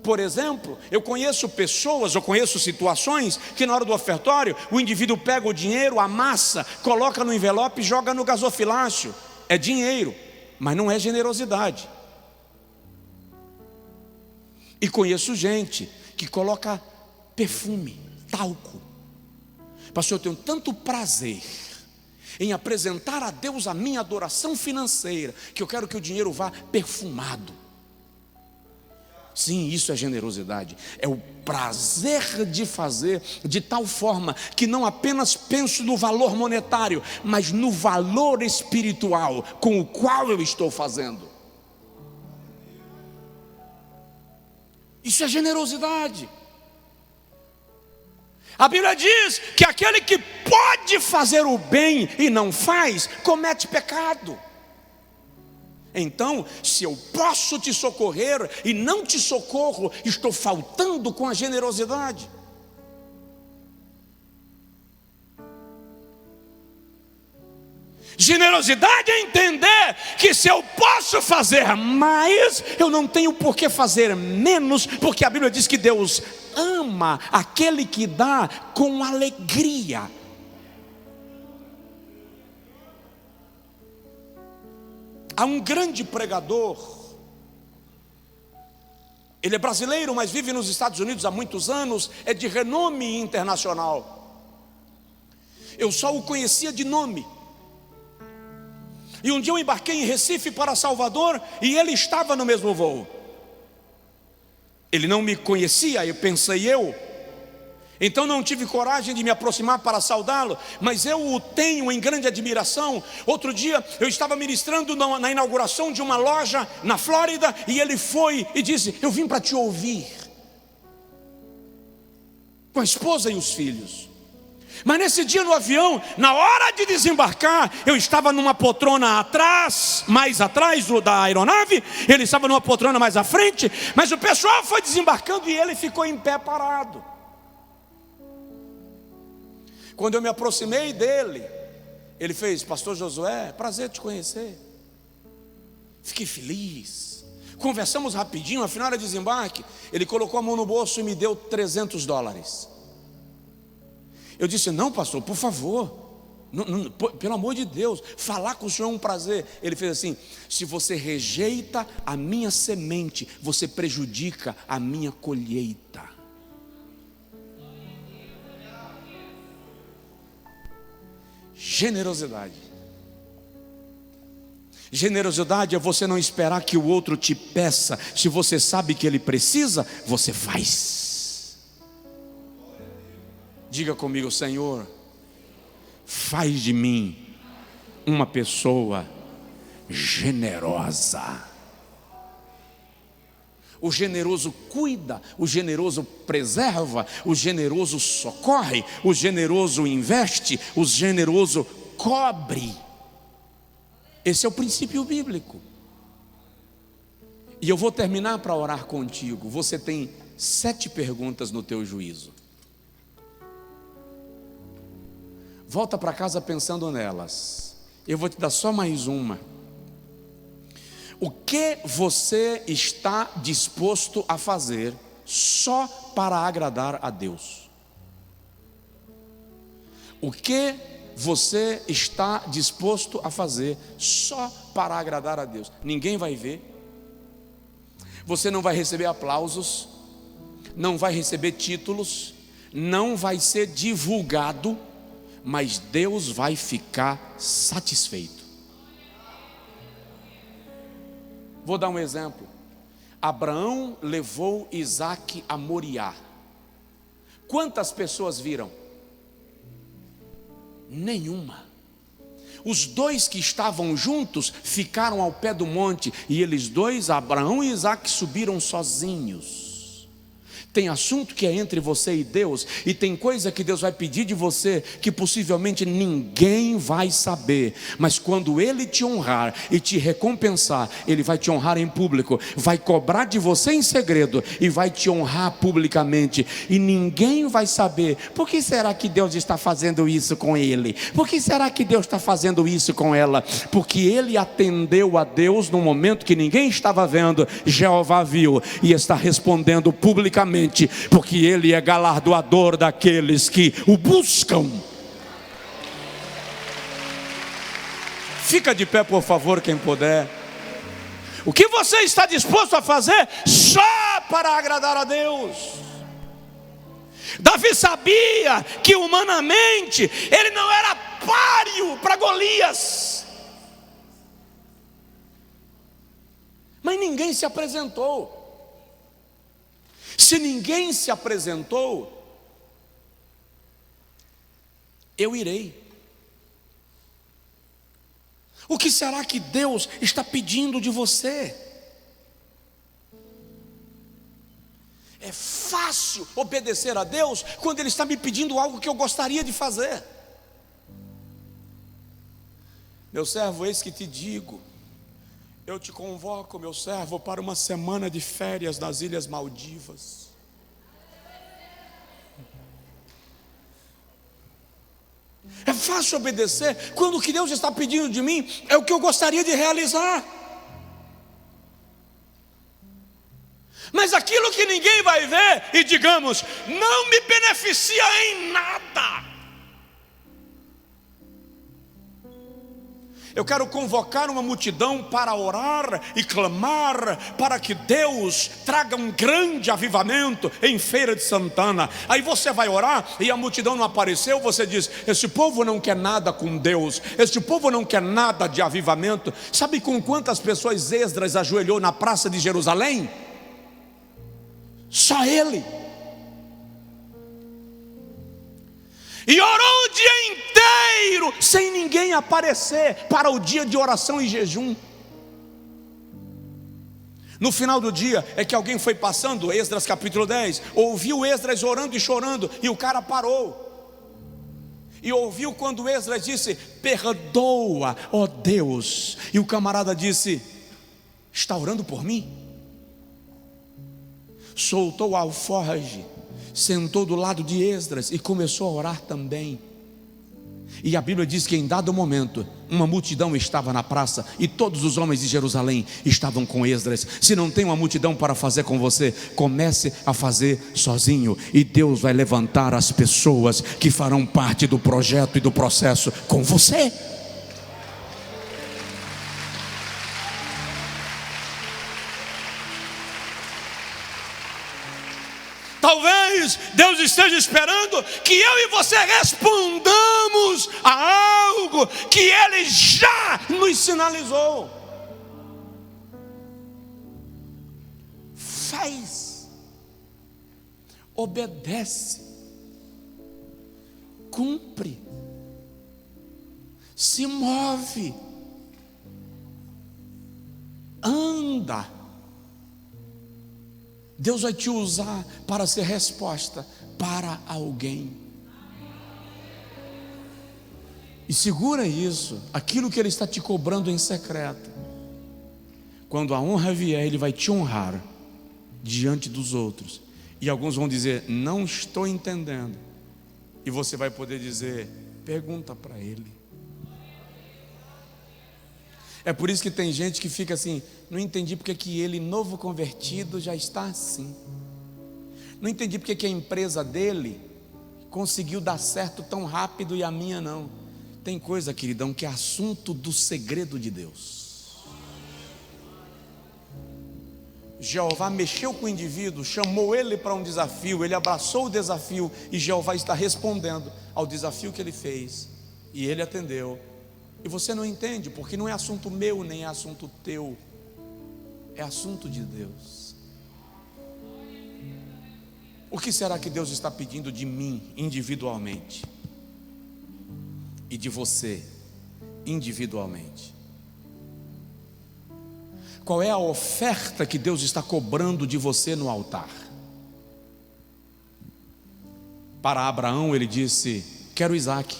Por exemplo, eu conheço pessoas, eu conheço situações que na hora do ofertório o indivíduo pega o dinheiro, amassa, coloca no envelope e joga no gasofilácio. É dinheiro, mas não é generosidade. E conheço gente que coloca perfume, talco. Pastor, eu tenho tanto prazer em apresentar a Deus a minha adoração financeira, que eu quero que o dinheiro vá perfumado. Sim, isso é generosidade. É o prazer de fazer de tal forma que não apenas penso no valor monetário, mas no valor espiritual com o qual eu estou fazendo. Isso é generosidade. A Bíblia diz que aquele que pode fazer o bem e não faz, comete pecado. Então, se eu posso te socorrer e não te socorro, estou faltando com a generosidade. Generosidade é entender que se eu posso fazer mais, eu não tenho por que fazer menos, porque a Bíblia diz que Deus ama aquele que dá com alegria. Há um grande pregador, ele é brasileiro, mas vive nos Estados Unidos há muitos anos, é de renome internacional. Eu só o conhecia de nome. E um dia eu embarquei em Recife para Salvador e ele estava no mesmo voo. Ele não me conhecia, eu pensei Então não tive coragem de me aproximar para saudá-lo, mas eu o tenho em grande admiração. Outro dia eu estava ministrando na inauguração de uma loja na Flórida, e ele foi e disse: eu vim para te ouvir, com a esposa e os filhos. Mas nesse dia no avião, na hora de desembarcar, eu estava numa poltrona atrás, mais atrás da aeronave, ele estava numa poltrona mais à frente, mas o pessoal foi desembarcando e ele ficou em pé parado. Quando eu me aproximei dele, ele fez: pastor Josué, prazer te conhecer. Fiquei feliz, conversamos rapidinho. Afinal era desembarque, ele colocou a mão no bolso e me deu $300. Eu disse: não, pastor, por favor, pelo amor de Deus, falar com o senhor é um prazer. Ele fez assim: se você rejeita a minha semente, você prejudica a minha colheita. Generosidade. Generosidade é você não esperar que o outro te peça. Se você sabe que ele precisa, você faz. Diga comigo: Senhor, faz de mim uma pessoa generosa. O generoso cuida, o generoso preserva, o generoso socorre, o generoso investe, o generoso cobre. Esse é o princípio bíblico. E eu vou terminar para orar contigo. Você tem 7 perguntas no teu juízo. Volta para casa pensando nelas. Eu vou te dar só mais uma. O que você está disposto a fazer só para agradar a Deus? O que você está disposto a fazer só para agradar a Deus? Ninguém vai ver. Você não vai receber aplausos, não vai receber títulos, não vai ser divulgado, mas Deus vai ficar satisfeito. Vou dar um exemplo. Abraão levou Isaque a Moriá. Quantas pessoas viram? Nenhuma. Os 2 que estavam juntos ficaram ao pé do monte, e eles 2, Abraão e Isaque, subiram sozinhos. Tem assunto que é entre você e Deus, e tem coisa que Deus vai pedir de você que possivelmente ninguém vai saber, mas quando Ele te honrar e te recompensar, Ele vai te honrar em público, vai cobrar de você em segredo e vai te honrar publicamente, e ninguém vai saber. Por que será que Deus está fazendo isso com ele? Por que será que Deus está fazendo isso com ela? Porque ele atendeu a Deus no momento que ninguém estava vendo. Jeová viu e está respondendo publicamente, porque ele é galardoador daqueles que o buscam. Fica de pé, por favor, quem puder. O que você está disposto a fazer só para agradar a Deus? Davi sabia que humanamente ele não era páreo para Golias, mas ninguém se apresentou. Se ninguém se apresentou, eu irei. O que será que Deus está pedindo de você? É fácil obedecer a Deus quando Ele está me pedindo algo que eu gostaria de fazer. Meu servo, eis que te digo, eu te convoco, meu servo, para uma semana de férias nas Ilhas Maldivas. É fácil obedecer quando o que Deus está pedindo de mim é o que eu gostaria de realizar. Mas aquilo que ninguém vai ver e digamos, não me beneficia em nada. Eu quero convocar uma multidão para orar e clamar para que Deus traga um grande avivamento em Feira de Santana. Aí você vai orar e a multidão não apareceu, você diz, esse povo não quer nada com Deus, esse povo não quer nada de avivamento. Sabe com quantas pessoas Esdras ajoelhou na praça de Jerusalém? Só ele. e orou o dia inteiro, sem ninguém aparecer para o dia de oração e jejum. No final do dia é que alguém foi passando, Esdras capítulo 10, ouviu Esdras orando e chorando, e o cara parou. E ouviu quando Esdras disse: perdoa, ó Deus. E o camarada disse: está orando por mim? Soltou a alforge, sentou do lado de Esdras e começou a orar também. E a Bíblia diz que em dado momento uma multidão estava na praça, e todos os homens de Jerusalém estavam com Esdras. Se não tem uma multidão para fazer com você, comece a fazer sozinho, e Deus vai levantar as pessoas que farão parte do projeto e do processo com você. Talvez Deus esteja esperando que eu e você respondamos a algo que Ele já nos sinalizou. Faz, obedece, cumpre, se move, anda. Deus vai te usar para ser resposta para alguém. E segura isso, aquilo que Ele está te cobrando em secreto. Quando a honra vier, Ele vai te honrar diante dos outros. E alguns vão dizer: não estou entendendo. E você vai poder dizer: pergunta para Ele. É por isso que tem gente que fica assim: não entendi porque que ele, novo convertido, já está assim. Não entendi porque que a empresa dele conseguiu dar certo tão rápido e a minha não. Tem coisa, queridão, que é assunto do segredo de Deus. Jeová mexeu com o indivíduo, chamou ele para um desafio, ele abraçou o desafio, e Jeová está respondendo ao desafio que ele fez, e ele atendeu. E você não entende, porque não é assunto meu, nem é assunto teu, é assunto de Deus. O que será que Deus está pedindo de mim individualmente? E de você individualmente? Qual é a oferta que Deus está cobrando de você no altar? Para Abraão ele disse: quero Isaque.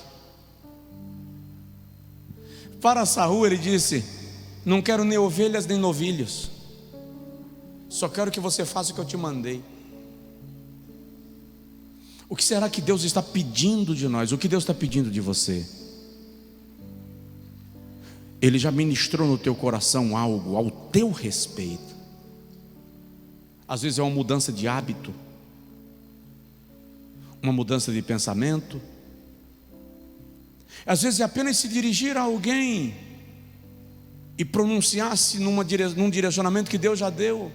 Para Saul ele disse: não quero nem ovelhas nem novilhos, só quero que você faça o que eu te mandei. O que será que Deus está pedindo de nós? O que Deus está pedindo de você? Ele já ministrou no teu coração algo ao teu respeito. Às vezes é uma mudança de hábito, uma mudança de pensamento. Às vezes é apenas se dirigir a alguém e pronunciar-se num direcionamento que Deus já deu.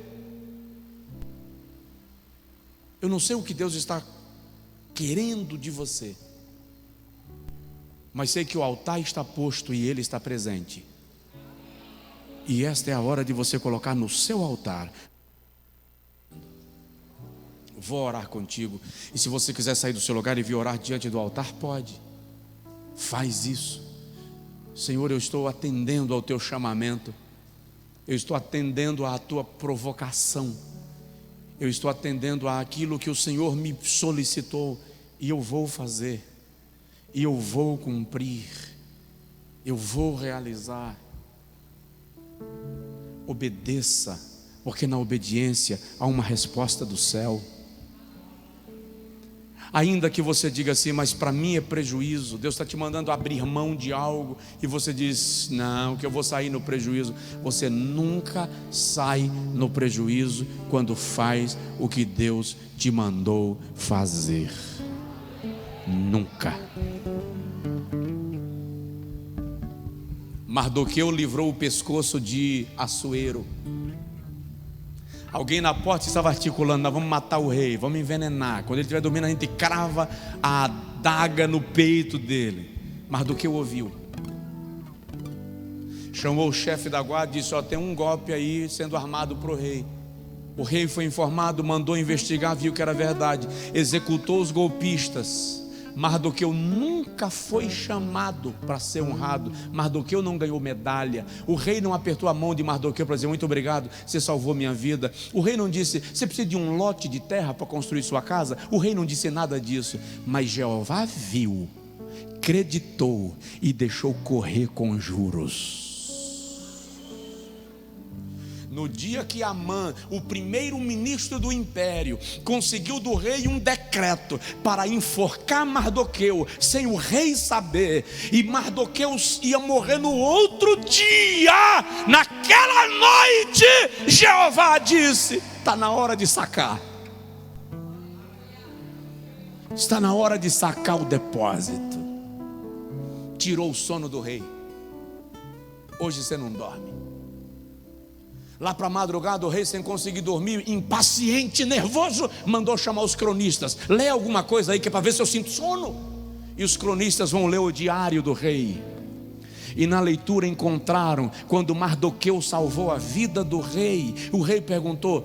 Eu não sei o que Deus está querendo de você, mas sei que o altar está posto e Ele está presente. E esta é a hora de você colocar no seu altar. Vou orar contigo. E se você quiser sair do seu lugar e vir orar diante do altar, pode. Faz isso. Senhor, eu estou atendendo ao teu chamamento, eu estou atendendo à tua provocação, eu estou atendendo àquilo que o Senhor me solicitou, e eu vou fazer, e eu vou cumprir, eu vou realizar. Obedeça, porque na obediência há uma resposta do céu. Ainda que você diga assim: mas para mim é prejuízo, Deus está te mandando abrir mão de algo, e você diz: não, que eu vou sair no prejuízo. Você nunca sai no prejuízo quando faz o que Deus te mandou fazer. Nunca. Mardoqueu livrou o pescoço de Assuero. Alguém na porta estava articulando: nós vamos matar o rei, vamos envenenar. Quando ele estiver dormindo, a gente crava a adaga no peito dele. Mardoqueu ouviu, chamou o chefe da guarda e disse: ó, tem um golpe aí sendo armado para o rei. O rei foi informado, mandou investigar, viu que era verdade, executou os golpistas, Mardoqueu nunca foi chamado para ser honrado. Mardoqueu não ganhou medalha. O rei não apertou a mão de Mardoqueu para dizer: muito obrigado, você salvou minha vida. O rei não disse: você precisa de um lote de terra para construir sua casa. O rei não disse nada disso. Mas Jeová viu, acreditou e deixou correr com juros. No dia que Amã, o primeiro ministro do império, conseguiu do rei um decreto para enforcar Mardoqueu sem o rei saber, e Mardoqueu ia morrer no outro dia, naquela noite, Jeová disse: está na hora de sacar. Está na hora de sacar o depósito. Tirou o sono do rei. Hoje você não dorme. Lá para a madrugada, o rei, sem conseguir dormir, impaciente, nervoso, mandou chamar os cronistas. Lê alguma coisa aí que é para ver se eu sinto sono. E os cronistas vão ler o diário do rei. E na leitura encontraram, quando Mardoqueu salvou a vida do rei, o rei perguntou: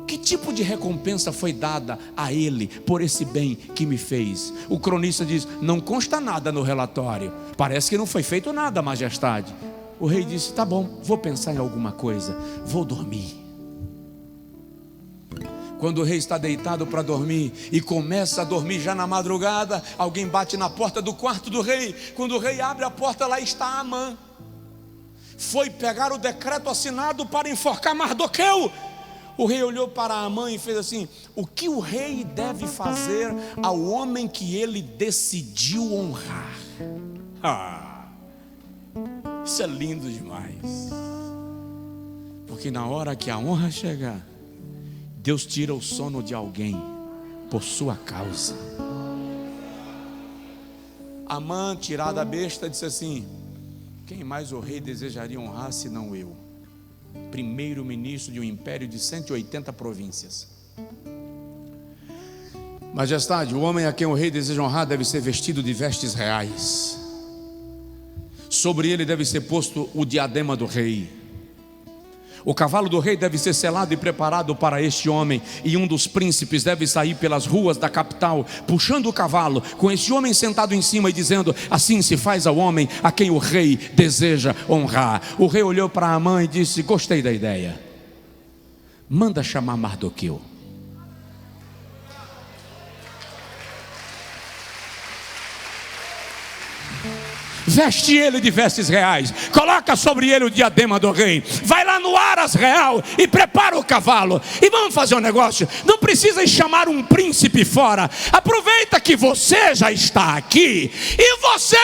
que tipo de recompensa foi dada a ele por esse bem que me fez? O cronista diz: não consta nada no relatório. Parece que não foi feito nada, majestade. O rei disse: tá bom, vou pensar em alguma coisa, vou dormir. Quando o rei está deitado para dormir e começa a dormir já na madrugada, alguém bate na porta do quarto do rei. Quando o rei abre a porta, lá está Amã. Foi pegar o decreto assinado para enforcar Mardoqueu. O rei olhou para Amã e fez assim: o que o rei deve fazer ao homem que ele decidiu honrar? Isso é lindo demais. Porque na hora que a honra chegar, Deus tira o sono de alguém por sua causa. Amã, tirada a besta, disse assim: quem mais o rei desejaria honrar senão eu? Primeiro ministro de um império de 180 províncias. Majestade, o homem a quem o rei deseja honrar deve ser vestido de vestes reais. Sobre ele deve ser posto o diadema do rei. O cavalo do rei deve ser selado e preparado para este homem, e um dos príncipes deve sair pelas ruas da capital, puxando o cavalo, com este homem sentado em cima e dizendo: assim se faz ao homem a quem o rei deseja honrar. O rei olhou para Amã e disse: gostei da ideia, manda chamar Mardoqueu. Veste ele de vestes reais, coloca sobre ele o diadema do rei, vai lá no Aras real e prepara o cavalo, e vamos fazer um negócio. Não precisa chamar um príncipe fora, aproveita que você já está aqui, e você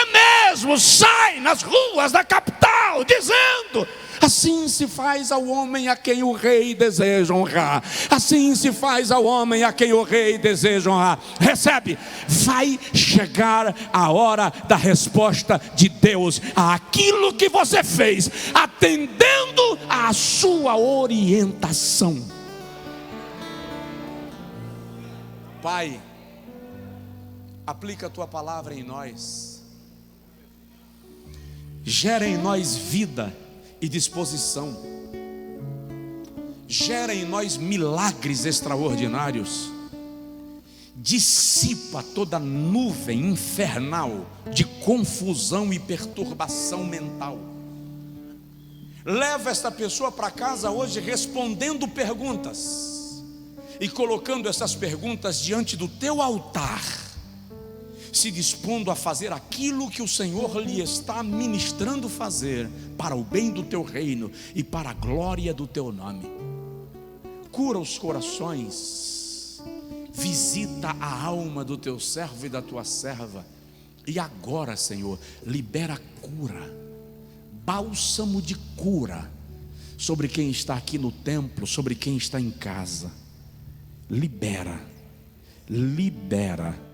mesmo sai nas ruas da capital dizendo: assim se faz ao homem a quem o rei deseja honrar. Assim se faz ao homem a quem o rei deseja honrar. Recebe. Vai chegar a hora da resposta de Deus àquilo que você fez, atendendo à sua orientação. Pai, aplica a tua palavra em nós. Gera em nós vida e disposição. Gera em nós milagres extraordinários. Dissipa toda nuvem infernal de confusão e perturbação mental. Leva esta pessoa para casa hoje respondendo perguntas e colocando essas perguntas diante do teu altar, se dispondo a fazer aquilo que o Senhor lhe está ministrando fazer, para o bem do teu reino e para a glória do teu nome. Cura os corações, visita a alma do teu servo e da tua serva, e agora, Senhor, libera cura, bálsamo de cura sobre quem está aqui no templo, sobre quem está em casa. Libera, libera.